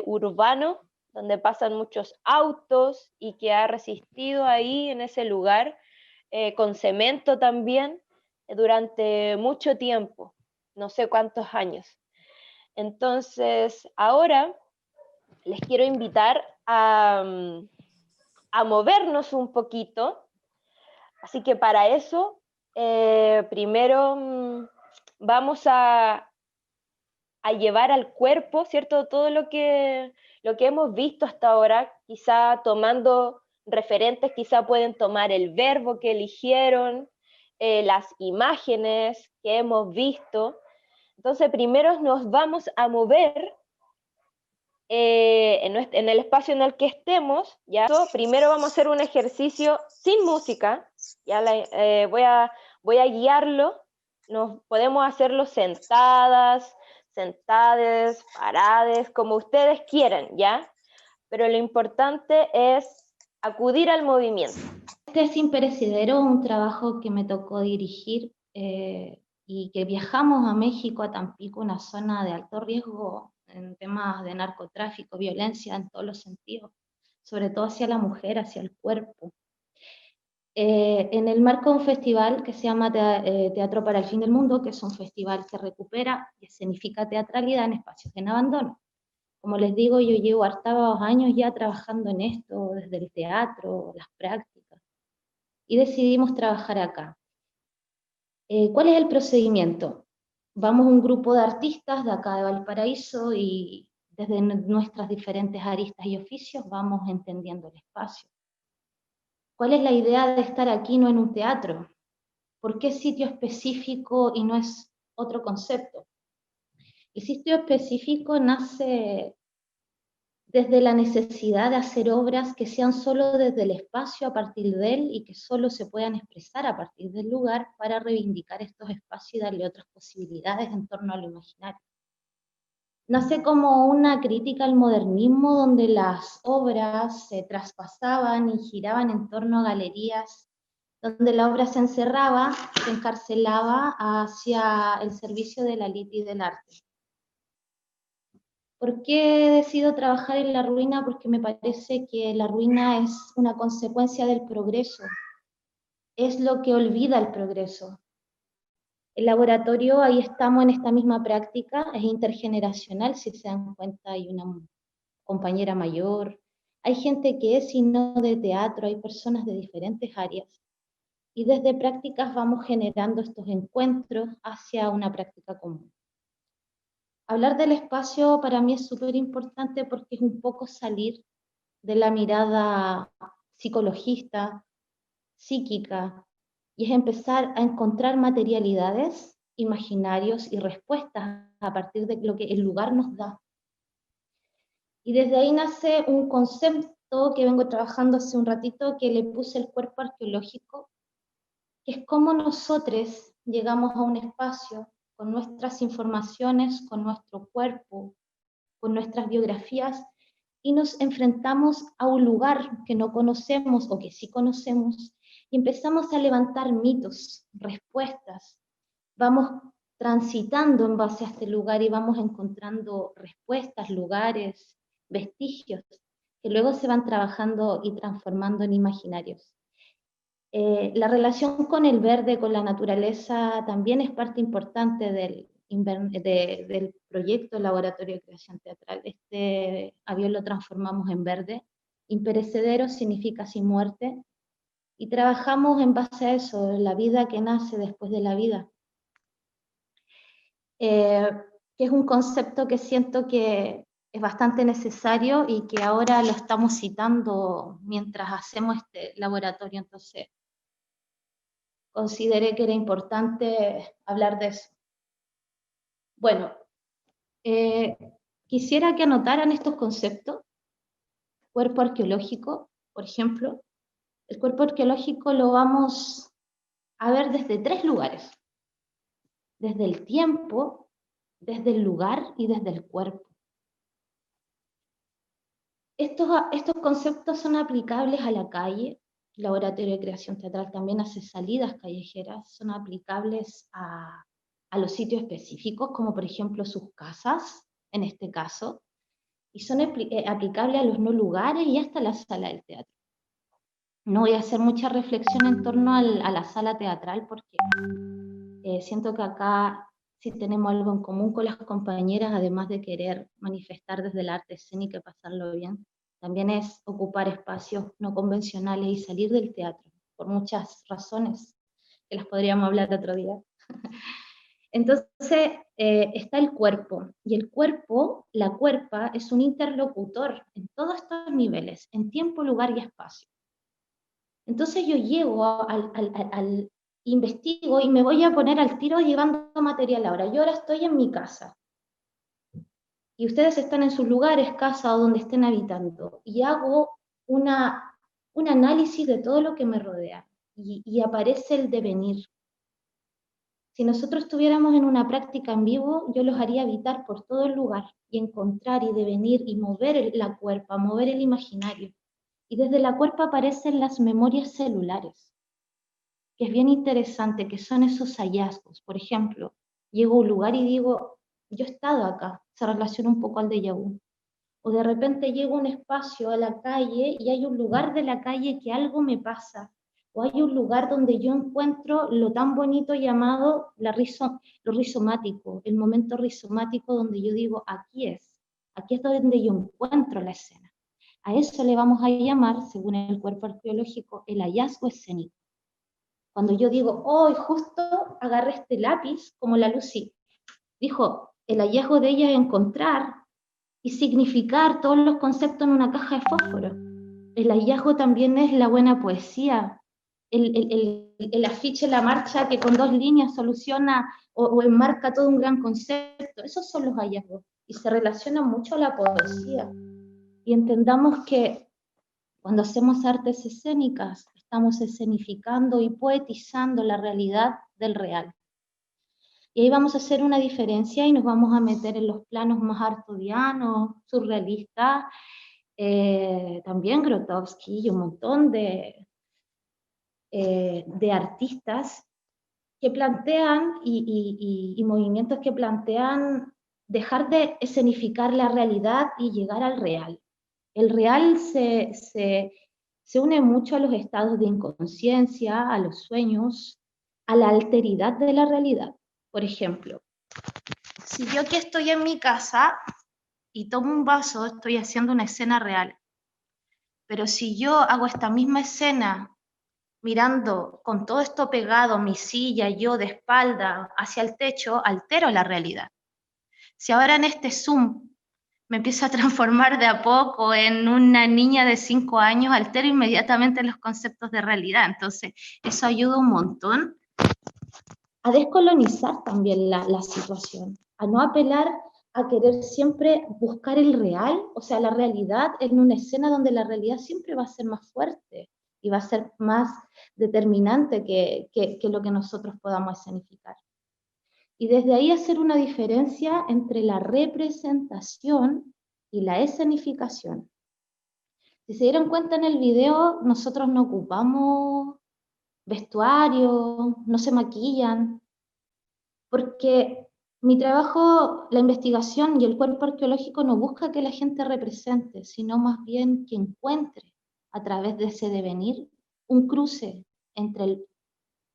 urbano, donde pasan muchos autos, y que ha resistido ahí en ese lugar, con cemento también, durante mucho tiempo, no sé cuántos años. Entonces, ahora les quiero invitar a movernos un poquito, así que para eso, primero vamos a llevar al cuerpo, ¿cierto?, todo lo que hemos visto hasta ahora, quizá tomando referentes, quizá pueden tomar el verbo que eligieron, las imágenes que hemos visto. Entonces, primero nos vamos a mover en el espacio en el que estemos, ¿ya? Primero vamos a hacer un ejercicio sin música, ya voy a guiarlo. Podemos hacerlo sentadas, sentades, parades, como ustedes quieran, ¿ya? Pero lo importante es acudir al movimiento. Este es Imperecedero, un trabajo que me tocó dirigir y que viajamos a México, a Tampico, una zona de alto riesgo en temas de narcotráfico, violencia en todos los sentidos, sobre todo hacia la mujer, hacia el cuerpo. En el marco de un festival que se llama Teatro para el Fin del Mundo, que es un festival que recupera y escenifica teatralidad en espacios en abandono. Como les digo, yo llevo hartos años ya trabajando en esto, desde el teatro, las prácticas, y decidimos trabajar acá. ¿Cuál es el procedimiento? Vamos un grupo de artistas de acá de Valparaíso y desde nuestras diferentes aristas y oficios vamos entendiendo el espacio. ¿Cuál es la idea de estar aquí no en un teatro? ¿Por qué sitio específico y no es otro concepto? El sitio específico nace desde la necesidad de hacer obras que sean solo desde el espacio a partir de él y que solo se puedan expresar a partir del lugar para reivindicar estos espacios y darle otras posibilidades en torno a lo imaginario. Nace como una crítica al modernismo donde las obras se traspasaban y giraban en torno a galerías, donde la obra se encerraba, se encarcelaba hacia el servicio de la élite y del arte. ¿Por qué decido trabajar en la ruina? Porque me parece que la ruina es una consecuencia del progreso, es lo que olvida el progreso. El laboratorio, ahí estamos en esta misma práctica, es intergeneracional, si se dan cuenta hay una compañera mayor, hay gente que es y no de teatro, hay personas de diferentes áreas, y desde prácticas vamos generando estos encuentros hacia una práctica común. Hablar del espacio para mí es súper importante porque es un poco salir de la mirada psicologista, psíquica, y es empezar a encontrar materialidades, imaginarios y respuestas a partir de lo que el lugar nos da. Y desde ahí nace un concepto que vengo trabajando hace un ratito que le puse el cuerpo arqueológico, que es cómo nosotros llegamos a un espacio con nuestras informaciones, con nuestro cuerpo, con nuestras biografías, y nos enfrentamos a un lugar que no conocemos o que sí conocemos, y empezamos a levantar mitos, respuestas. Vamos transitando en base a este lugar y vamos encontrando respuestas, lugares, vestigios, que luego se van trabajando y transformando en imaginarios. La relación con el verde, con la naturaleza, también es parte importante del proyecto Laboratorio de Creación Teatral. Este avión lo transformamos en verde. Imperecedero significa sin muerte. Y trabajamos en base a eso, la vida que nace después de la vida. Que es un concepto que siento que es bastante necesario y que ahora lo estamos citando mientras hacemos este laboratorio. Entonces, consideré que era importante hablar de eso. Bueno, quisiera que anotaran estos conceptos. Cuerpo arqueológico, por ejemplo. El cuerpo arqueológico lo vamos a ver desde 3 lugares. Desde el tiempo, desde el lugar y desde el cuerpo. Estos conceptos son aplicables a la calle. El Laboratorio de Creación Teatral también hace salidas callejeras, son aplicables a los sitios específicos, como por ejemplo sus casas, en este caso, y son aplicables a los no lugares y hasta la sala del teatro. No voy a hacer mucha reflexión en torno a la sala teatral porque siento que acá sí tenemos algo en común con las compañeras, además de querer manifestar desde el arte escénico y pasarlo bien, también es ocupar espacios no convencionales y salir del teatro, por muchas razones, que las podríamos hablar otro día. Entonces, está el cuerpo, y el cuerpo, la cuerpa, es un interlocutor en todos estos niveles, en tiempo, lugar y espacio. Entonces yo llego al investigo y me voy a poner al tiro llevando material ahora. Yo ahora estoy en mi casa, y ustedes están en sus lugares, casa o donde estén habitando, y hago un análisis de todo lo que me rodea, y aparece el devenir. Si nosotros estuviéramos en una práctica en vivo, yo los haría habitar por todo el lugar, y encontrar y devenir, y mover la cuerpa, mover el imaginario. Y desde la cuerpa aparecen las memorias celulares, que es bien interesante, que son esos hallazgos. Por ejemplo, llego a un lugar y digo, yo he estado acá, se relaciona un poco al déjà vu. O de repente llego a un espacio, a la calle, y hay un lugar de la calle que algo me pasa. O hay un lugar donde yo encuentro lo tan bonito llamado lo rizomático, el momento rizomático donde yo digo, aquí es. Aquí es donde yo encuentro la escena. A eso le vamos a llamar, según el cuerpo arqueológico, el hallazgo escénico. Cuando yo digo, oh, justo agarré este lápiz, como la Lucy dijo, el hallazgo de ella es encontrar y significar todos los conceptos en una caja de fósforo. El hallazgo también es la buena poesía, el afiche, la marcha que con 2 líneas soluciona o enmarca todo un gran concepto. Esos son los hallazgos y se relacionan mucho a la poesía. Y entendamos que cuando hacemos artes escénicas, estamos escenificando y poetizando la realidad del real. Y ahí vamos a hacer una diferencia y nos vamos a meter en los planos más artudianos, surrealistas, también Grotowski y un montón de artistas que plantean y movimientos que plantean dejar de escenificar la realidad y llegar al real. El real se une mucho a los estados de inconsciencia, a los sueños, a la alteridad de la realidad. Por ejemplo, si yo que estoy en mi casa y tomo un vaso, estoy haciendo una escena real. Pero si yo hago esta misma escena mirando con todo esto pegado, mi silla, yo de espalda hacia el techo, altero la realidad. Si ahora en este Zoom me empiezo a transformar de a poco en una niña de 5 años, altero inmediatamente los conceptos de realidad. Entonces, eso ayuda un montón a descolonizar también la situación, a no apelar a querer siempre buscar el real, o sea, la realidad en una escena donde la realidad siempre va a ser más fuerte y va a ser más determinante que lo que nosotros podamos escenificar. Y desde ahí hacer una diferencia entre la representación y la escenificación. Si se dieron cuenta en el video, nosotros no ocupamos vestuario, no se maquillan, porque mi trabajo, la investigación y el cuerpo arqueológico no busca que la gente represente, sino más bien que encuentre a través de ese devenir un cruce entre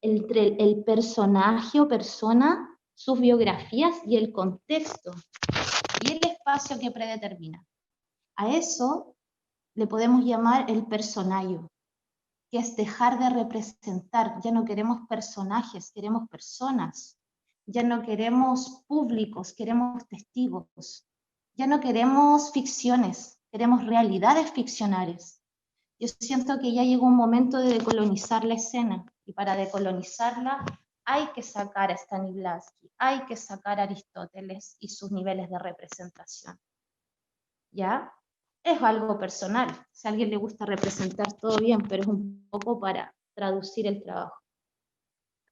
el personaje o persona, sus biografías y el contexto y el espacio que predetermina. A eso le podemos llamar el personaje, que es dejar de representar. Ya no queremos personajes, queremos personas. Ya no queremos públicos, queremos testigos. Ya no queremos ficciones, queremos realidades ficcionales. Yo siento que ya llegó un momento de decolonizar la escena, y para decolonizarla hay que sacar a Stanislavski, hay que sacar a Aristóteles y sus niveles de representación. ¿Ya? Es algo personal. Si a alguien le gusta representar, todo bien, pero es un poco para traducir el trabajo.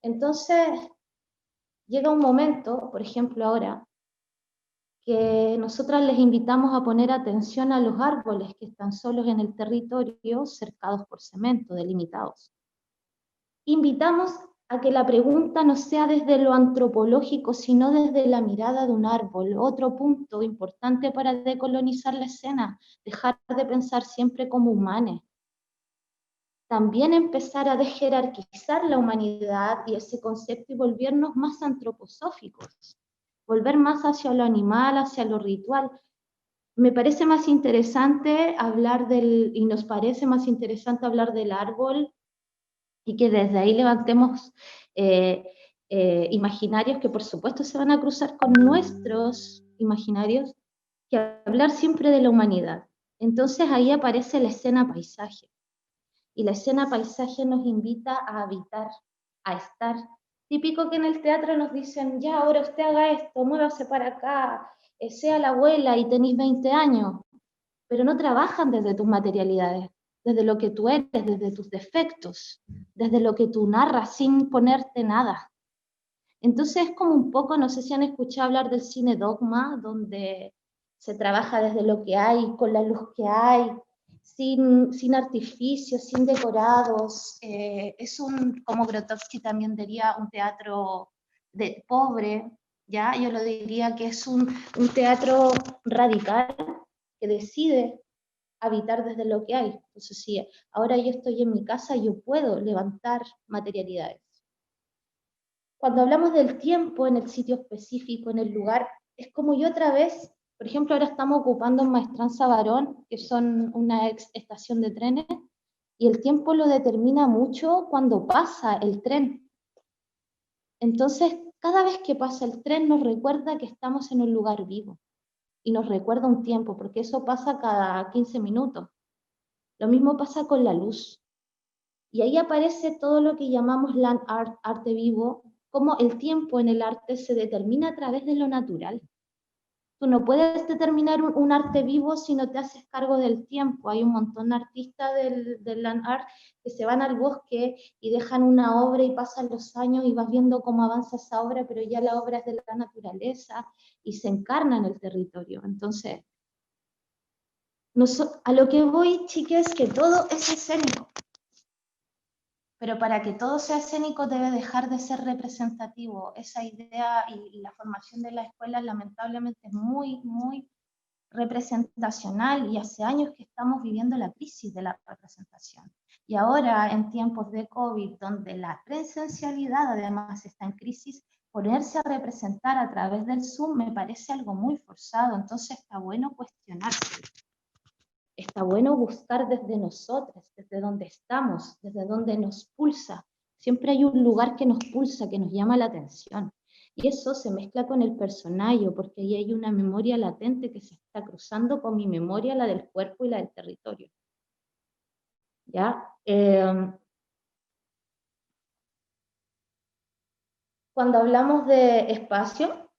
Entonces, llega un momento, por ejemplo ahora, que nosotras les invitamos a poner atención a los árboles que están solos en el territorio, cercados por cemento, delimitados. Invitamos a que la pregunta no sea desde lo antropológico, sino desde la mirada de un árbol. Otro punto importante para decolonizar la escena, dejar de pensar siempre como humanes. También empezar a desjerarquizar la humanidad y ese concepto y volvernos más antroposóficos, volver más hacia lo animal, hacia lo ritual. Me parece más interesante hablar y nos parece más interesante hablar del árbol y que desde ahí levantemos imaginarios que por supuesto se van a cruzar con nuestros imaginarios, que hablar siempre de la humanidad. Entonces ahí aparece la escena paisaje. Y la escena paisaje nos invita a habitar, a estar. Típico que en el teatro nos dicen, ya, ahora usted haga esto, muévase para acá, sea la abuela y tenéis 20 años. Pero no trabajan desde tus materialidades, desde lo que tú eres, desde tus defectos, desde lo que tú narras sin ponerte nada. Entonces es como un poco, no sé si han escuchado hablar del cine dogma, donde se trabaja desde lo que hay, con la luz que hay, sin artificios, sin decorados. Es como Grotowski también diría, un teatro pobre, ¿ya? Yo lo diría que es un teatro radical que decide habitar desde lo que hay. Entonces, sí, ahora yo estoy en mi casa, yo puedo levantar materialidades. Cuando hablamos del tiempo en el sitio específico, en el lugar, es como yo otra vez Por ejemplo, ahora estamos ocupando en Maestranza Barón, que son una ex estación de trenes, y el tiempo lo determina mucho cuando pasa el tren. Entonces, cada vez que pasa el tren nos recuerda que estamos en un lugar vivo, y nos recuerda un tiempo, porque eso pasa cada 15 minutos. Lo mismo pasa con la luz. Y ahí aparece todo lo que llamamos land art, arte vivo, cómo el tiempo en el arte se determina a través de lo natural. Tú no puedes determinar un arte vivo si no te haces cargo del tiempo. Hay un montón de artistas del land art que se van al bosque y dejan una obra y pasan los años y vas viendo cómo avanza esa obra, pero ya la obra es de la naturaleza y se encarna en el territorio. Entonces, a lo que voy, chicas, es que todo es escénico. Pero para que todo sea escénico debe dejar de ser representativo. Esa idea y la formación de la escuela lamentablemente es muy, muy representacional y hace años que estamos viviendo la crisis de la representación. Y ahora en tiempos de COVID, donde la presencialidad además está en crisis, ponerse a representar a través del Zoom me parece algo muy forzado, entonces está bueno cuestionarse. Está bueno buscar desde nosotros, desde donde estamos, desde donde nos pulsa. Siempre hay un lugar que nos pulsa, que nos llama la atención. Y eso se mezcla con el personaje, porque ahí hay una memoria latente que se está cruzando con mi memoria, la del cuerpo y la del territorio. ¿Ya? Cuando hablamos de espacio,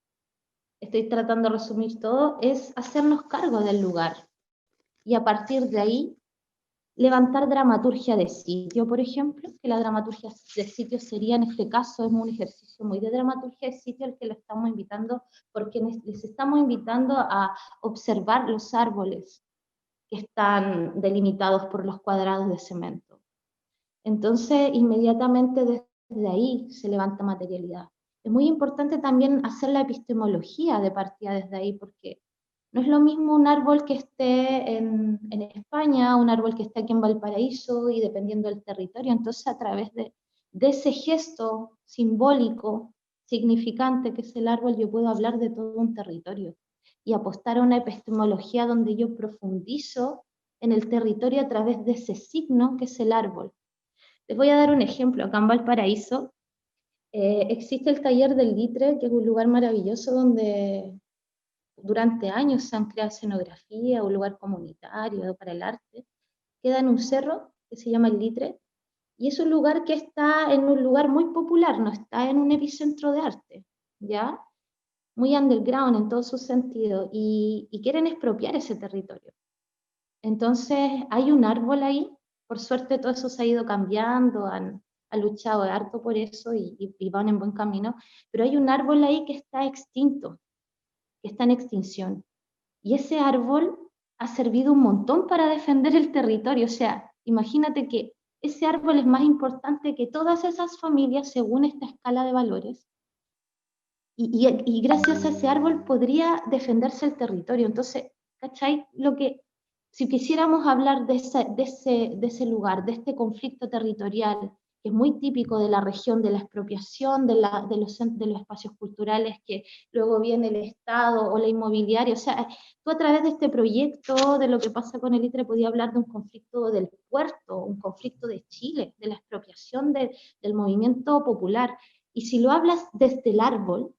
estoy tratando de resumir todo, es hacernos cargo del lugar. Y a partir de ahí, levantar dramaturgia de sitio, por ejemplo, que la dramaturgia de sitio sería, en este caso, es un ejercicio muy de dramaturgia de sitio al que lo estamos invitando, porque les estamos invitando a observar los árboles que están delimitados por los cuadrados de cemento. Entonces, inmediatamente desde ahí se levanta materialidad. Es muy importante también hacer la epistemología de partida desde ahí, porque no es lo mismo un árbol que esté en España, un árbol que esté aquí en Valparaíso y dependiendo del territorio. Entonces, a través de ese gesto simbólico, significante que es el árbol, yo puedo hablar de todo un territorio y apostar a una epistemología donde yo profundizo en el territorio a través de ese signo que es el árbol. Les voy a dar un ejemplo. Acá en Valparaíso existe el taller del Litre, que es un lugar maravilloso donde durante años se han creado escenografía, un lugar comunitario para el arte. Queda en un cerro que se llama el Litre, y es un lugar que está en un lugar muy popular, no está en un epicentro de arte, ¿ya? Muy underground en todo su sentido, y quieren expropiar ese territorio. Entonces hay un árbol ahí, por suerte todo eso se ha ido cambiando, han luchado harto por eso y van en buen camino, pero hay un árbol ahí que está extinto, que está en extinción. Y ese árbol ha servido un montón para defender el territorio. O sea, imagínate que ese árbol es más importante que todas esas familias según esta escala de valores. Y gracias a ese árbol podría defenderse el territorio. Entonces, ¿cachai? Si quisiéramos hablar de ese lugar, de este conflicto territorial, que es muy típico de la región, de la expropiación de los espacios culturales, que luego viene el Estado o la inmobiliaria, o sea, tú a través de este proyecto, de lo que pasa con el ITRE, podía hablar de un conflicto del puerto, un conflicto de Chile, de la expropiación del movimiento popular. Y si lo hablas desde el árbol,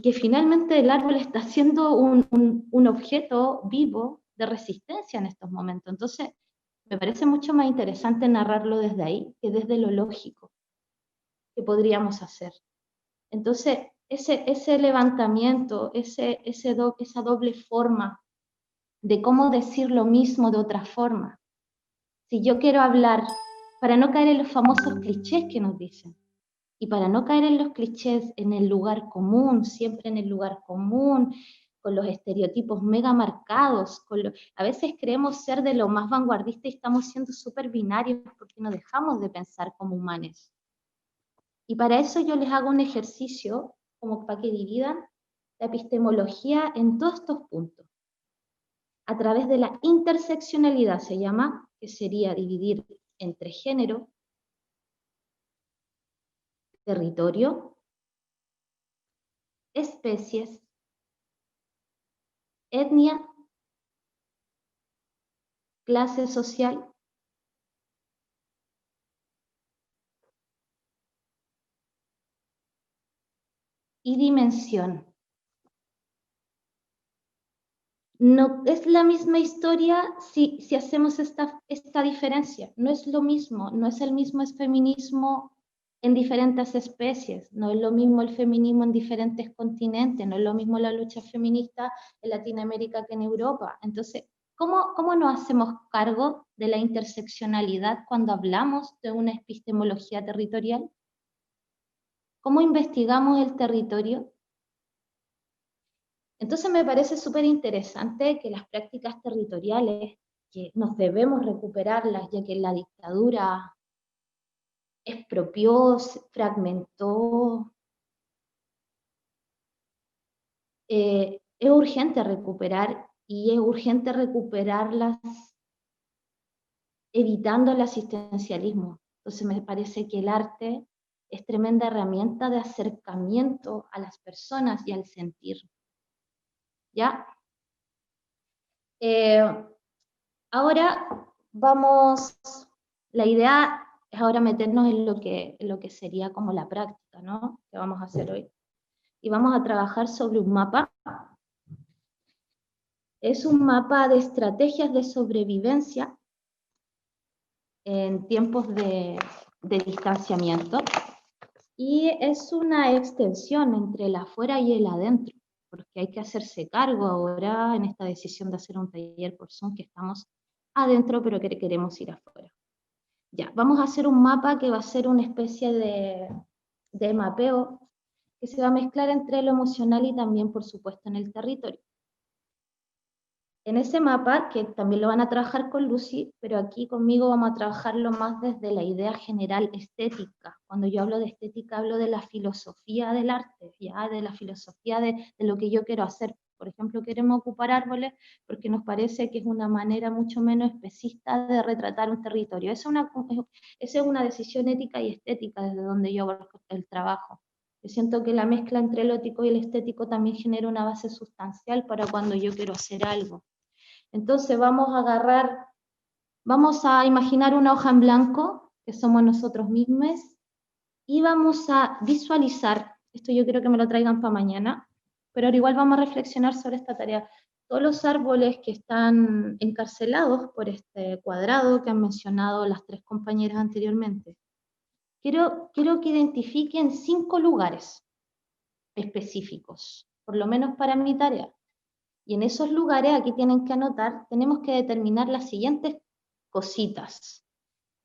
que finalmente el árbol está siendo un objeto vivo de resistencia en estos momentos. Entonces, me parece mucho más interesante narrarlo desde ahí que desde lo lógico que podríamos hacer. Entonces, ese levantamiento, esa doble forma de cómo decir lo mismo de otra forma. Si yo quiero hablar, para no caer en los famosos clichés que nos dicen, y para no caer en los clichés, en el lugar común, siempre en el lugar común, con los estereotipos mega marcados, a veces creemos ser de lo más vanguardista y estamos siendo súper binarios porque no dejamos de pensar como humanos. Y para eso yo les hago un ejercicio, como para que dividan la epistemología en todos estos puntos. A través de la interseccionalidad se llama, que sería dividir entre género, territorio, especies etnia, clase social y dimensión. No es la misma historia si hacemos esta diferencia. No es lo mismo, no es el mismo feminismo en diferentes especies, no es lo mismo el feminismo en diferentes continentes, no es lo mismo la lucha feminista en Latinoamérica que en Europa. Entonces, ¿cómo nos hacemos cargo de la interseccionalidad cuando hablamos de una epistemología territorial? ¿Cómo investigamos el territorio? Entonces me parece súper interesante que las prácticas territoriales, que nos debemos recuperarlas, ya que la dictadura expropió, fragmentó, es urgente recuperar, y es urgente recuperarlas evitando el asistencialismo. Entonces me parece que el arte es tremenda herramienta de acercamiento a las personas y al sentir. ¿Ya? Ahora vamos, la idea es ahora meternos en lo que sería como la práctica, ¿no? Que vamos a hacer hoy. Y vamos a trabajar sobre un mapa. Es un mapa de estrategias de sobrevivencia en tiempos de distanciamiento. Y es una extensión entre el afuera y el adentro, porque hay que hacerse cargo ahora en esta decisión de hacer un taller por Zoom, que estamos adentro, pero que queremos ir afuera. Ya, vamos a hacer un mapa que va a ser una especie de mapeo que se va a mezclar entre lo emocional y también, por supuesto, en el territorio. En ese mapa, que también lo van a trabajar con Lucy, pero aquí conmigo vamos a trabajarlo más desde la idea general estética. Cuando yo hablo de estética, hablo de la filosofía del arte, ¿ya? De la filosofía de lo que yo quiero hacer. Por ejemplo, queremos ocupar árboles porque nos parece que es una manera mucho menos especista de retratar un territorio. Esa es una decisión ética y estética desde donde yo abordo el trabajo. Yo siento que la mezcla entre el ético y el estético también genera una base sustancial para cuando yo quiero hacer algo. Entonces vamos a imaginar una hoja en blanco, que somos nosotros mismos, y vamos a visualizar, esto yo quiero que me lo traigan para mañana, pero ahora igual vamos a reflexionar sobre esta tarea. Todos los árboles que están encarcelados por este cuadrado que han mencionado las tres compañeras anteriormente. Quiero que identifiquen 5 lugares específicos, por lo menos para mi tarea. Y en esos lugares, aquí tienen que anotar, tenemos que determinar las siguientes cositas,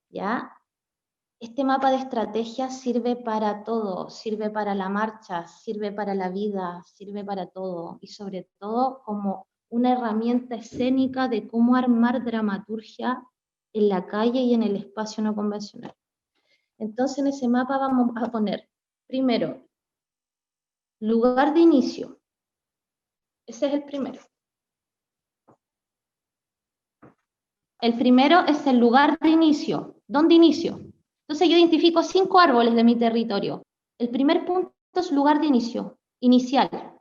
¿ya? Este mapa de estrategias sirve para todo, sirve para la marcha, sirve para la vida, sirve para todo, y sobre todo como una herramienta escénica de cómo armar dramaturgia en la calle y en el espacio no convencional. Entonces en ese mapa vamos a poner, primero, lugar de inicio. Ese es el primero. El primero es el lugar de inicio. ¿Dónde inicio? Entonces yo identifico 5 árboles de mi territorio. El primer punto es lugar de inicio, inicial.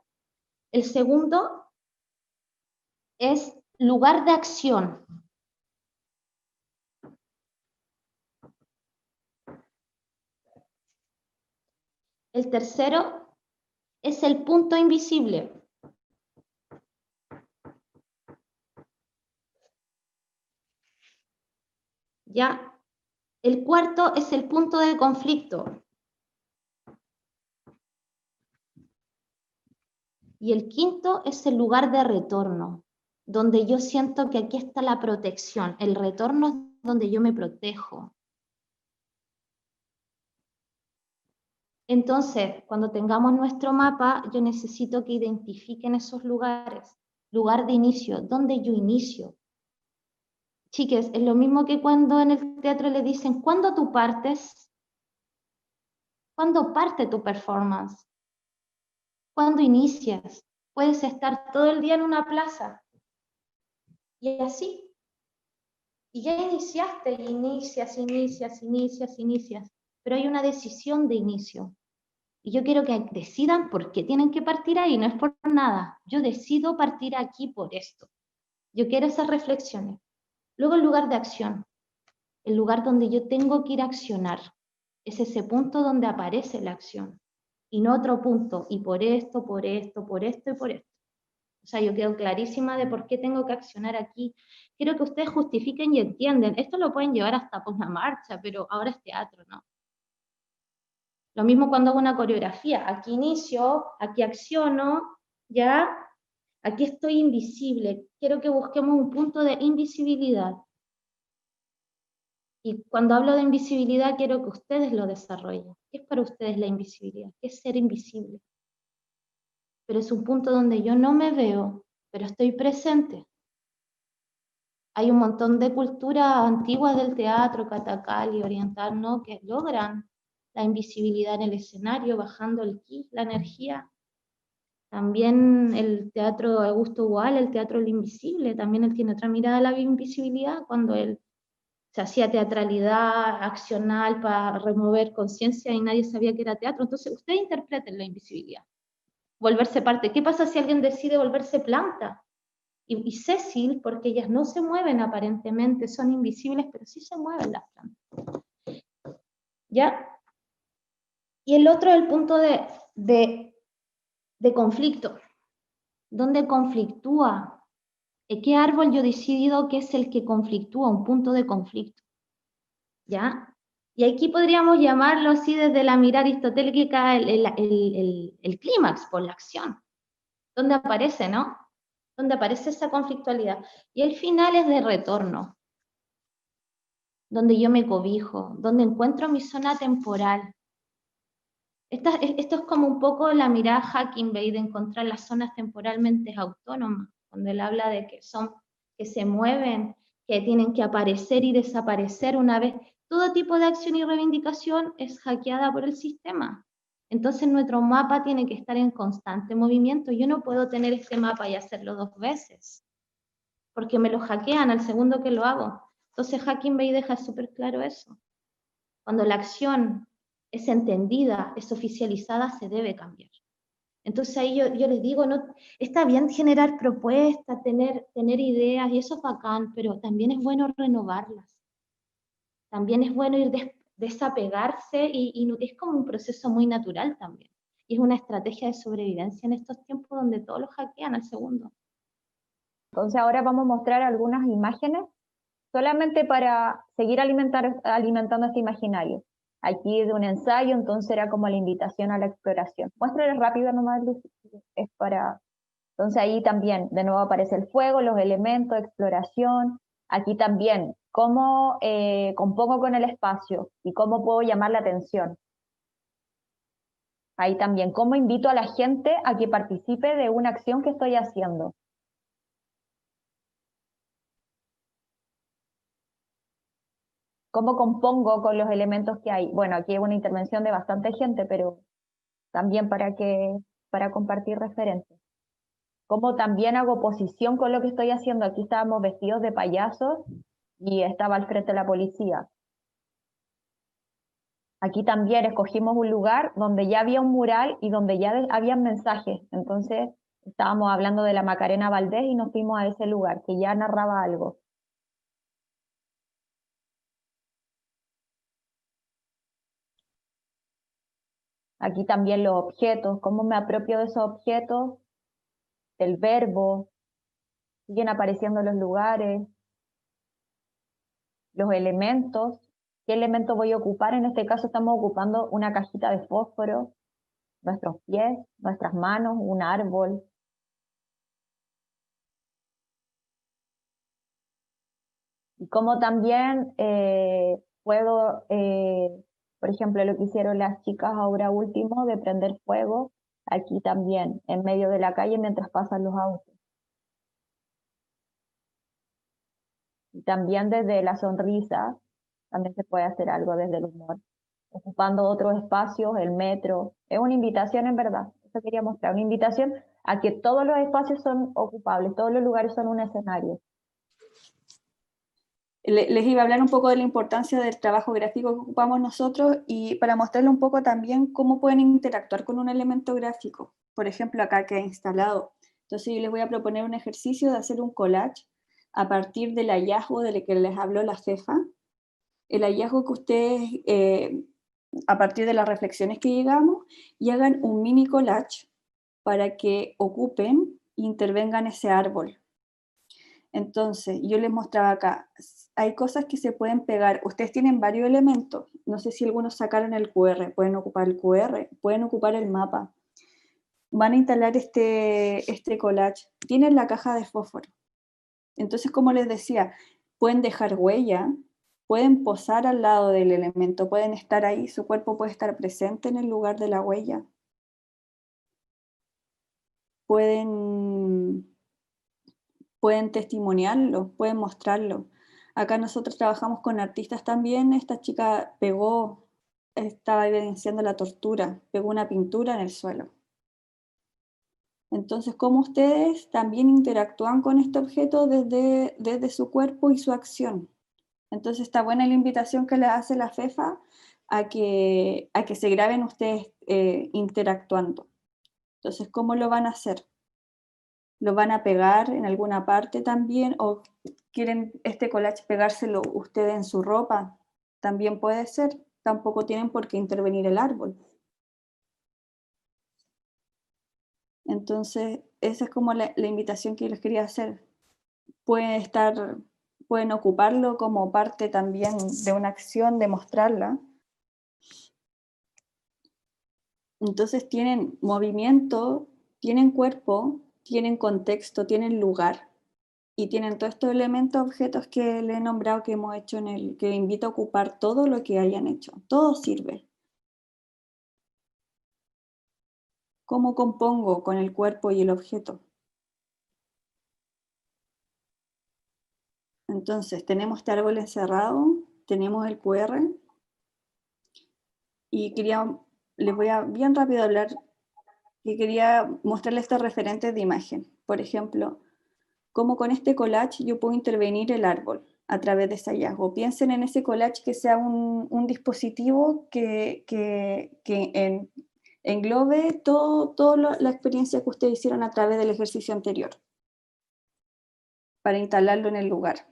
El segundo es lugar de acción. El tercero es el punto invisible. ¿Ya? El cuarto es el punto de conflicto. Y el quinto es el lugar de retorno, donde yo siento que aquí está la protección. El retorno es donde yo me protejo. Entonces, cuando tengamos nuestro mapa, yo necesito que identifiquen esos lugares. Lugar de inicio, ¿dónde yo inicio? Chiques, es lo mismo que cuando en el teatro le dicen, ¿cuándo tú partes? ¿Cuándo parte tu performance? ¿Cuándo inicias? Puedes estar todo el día en una plaza. Y así. Y ya iniciaste, inicias. Pero hay una decisión de inicio. Y yo quiero que decidan por qué tienen que partir ahí, no es por nada. Yo decido partir aquí por esto. Yo quiero esas reflexiones. Luego el lugar de acción, el lugar donde yo tengo que ir a accionar. Es ese punto donde aparece la acción. Y no otro punto, y por esto, por esto, por esto y por esto. O sea, yo quedo clarísima de por qué tengo que accionar aquí. Quiero que ustedes justifiquen y entiendan. Esto lo pueden llevar hasta por una marcha, pero ahora es teatro, ¿no? Lo mismo cuando hago una coreografía. Aquí inicio, aquí acciono, ¿ya? Aquí estoy invisible. Quiero que busquemos un punto de invisibilidad. Y cuando hablo de invisibilidad, quiero que ustedes lo desarrollen. ¿Qué es para ustedes la invisibilidad? ¿Qué es ser invisible? Pero es un punto donde yo no me veo, pero estoy presente. Hay un montón de culturas antiguas del teatro, catacal y oriental, ¿no?, que logran la invisibilidad en el escenario, bajando el ki, la energía. También el teatro Augusto Boal, el teatro del invisible, también él tiene otra mirada a la invisibilidad, cuando él se hacía teatralidad accional para remover conciencia y nadie sabía que era teatro. Entonces, ustedes interpreten la invisibilidad. Volverse parte. ¿Qué pasa si alguien decide volverse planta? Y Cecil, porque ellas no se mueven aparentemente, son invisibles, pero sí se mueven las plantas. ¿Ya? Y el otro es el punto de conflicto. ¿Dónde conflictúa? ¿Qué árbol yo decido que es el que conflictúa? Un punto de conflicto. ¿Ya? Y aquí podríamos llamarlo así desde la mirada aristotélica el clímax por la acción. ¿Dónde aparece, no? Donde aparece esa conflictualidad. Y el final es de retorno, donde yo me cobijo, donde encuentro mi zona temporal. Esto es como un poco la mirada Hackingbay de encontrar las zonas temporalmente autónomas, donde él habla de que se mueven, que tienen que aparecer y desaparecer una vez. Todo tipo de acción y reivindicación es hackeada por el sistema. Entonces nuestro mapa tiene que estar en constante movimiento. Yo no puedo tener este mapa y hacerlo 2 veces, porque me lo hackean al segundo que lo hago. Entonces Hackingbay deja súper claro eso. Cuando la acción es entendida, es oficializada, se debe cambiar. Entonces ahí yo les digo, no, está bien generar propuestas, tener ideas, y eso es bacán, pero también es bueno renovarlas. También es bueno ir desapegarse, y es como un proceso muy natural también. Y es una estrategia de sobrevivencia en estos tiempos donde todos lo hackean al segundo. Entonces ahora vamos a mostrar algunas imágenes solamente para seguir alimentando este imaginario. Aquí de un ensayo, entonces era como la invitación a la exploración. Muéstrales rápido nomás, Lucy. Es para... Entonces ahí también, de nuevo aparece el fuego, los elementos, exploración. Aquí también, cómo compongo con el espacio y cómo puedo llamar la atención. Ahí también, cómo invito a la gente a que participe de una acción que estoy haciendo. ¿Cómo compongo con los elementos que hay? Bueno, aquí hay una intervención de bastante gente, pero también para compartir referencias. ¿Cómo también hago posición con lo que estoy haciendo? Aquí estábamos vestidos de payasos y estaba al frente la policía. Aquí también escogimos un lugar donde ya había un mural y donde ya había mensajes. Entonces estábamos hablando de la Macarena Valdés y nos fuimos a ese lugar que ya narraba algo. Aquí también los objetos, cómo me apropio de esos objetos, del verbo, siguen apareciendo los lugares, los elementos, qué elemento voy a ocupar. En este caso estamos ocupando una cajita de fósforo, nuestros pies, nuestras manos, un árbol. Y cómo también puedo, por ejemplo, lo que hicieron las chicas ahora último de prender fuego, aquí también, en medio de la calle mientras pasan los autos. Y también desde la sonrisa, también se puede hacer algo desde el humor, ocupando otros espacios, el metro. Es una invitación en verdad, eso quería mostrar, una invitación a que todos los espacios son ocupables, todos los lugares son un escenario. Les iba a hablar un poco de la importancia del trabajo gráfico que ocupamos nosotros y para mostrarles un poco también cómo pueden interactuar con un elemento gráfico. Por ejemplo, acá que he instalado. Entonces yo les voy a proponer un ejercicio de hacer un collage a partir del hallazgo del que les habló la Fefa. El hallazgo que ustedes, a partir de las reflexiones que llegamos, y hagan un mini collage para que ocupen e intervengan ese árbol. Entonces, yo les mostraba acá, hay cosas que se pueden pegar. Ustedes tienen varios elementos. No sé si algunos sacaron el QR. Pueden ocupar el QR, pueden ocupar el mapa. Van a instalar este collage. Tienen la caja de fósforo. Entonces, como les decía, pueden dejar huella, pueden posar al lado del elemento, pueden estar ahí, su cuerpo puede estar presente en el lugar de la huella. Pueden testimoniarlo, pueden mostrarlo. Acá nosotros trabajamos con artistas también. Esta chica pegó, estaba evidenciando la tortura, pegó una pintura en el suelo. Entonces, ¿cómo ustedes también interactúan con este objeto desde su cuerpo y su acción? Entonces, está buena la invitación que les hace la Fefa a que se graben ustedes interactuando. Entonces, ¿cómo lo van a hacer? ¿Lo van a pegar en alguna parte también? ¿O quieren este collage pegárselo ustedes en su ropa? También puede ser. Tampoco tienen por qué intervenir el árbol. Entonces, esa es como la invitación que les quería hacer. Pueden ocuparlo como parte también de una acción, de mostrarla. Entonces tienen movimiento, tienen cuerpo, tienen contexto, tienen lugar y tienen todos estos elementos, objetos que le he nombrado que hemos hecho que invito a ocupar todo lo que hayan hecho. Todo sirve. ¿Cómo compongo con el cuerpo y el objeto? Entonces tenemos este árbol encerrado, tenemos el QR y les voy a bien rápido hablar que quería mostrarles estos referentes de imagen. Por ejemplo, cómo con este collage yo puedo intervenir el árbol a través de ese hallazgo. Piensen en ese collage que sea un dispositivo que englobe toda la experiencia que ustedes hicieron a través del ejercicio anterior para instalarlo en el lugar.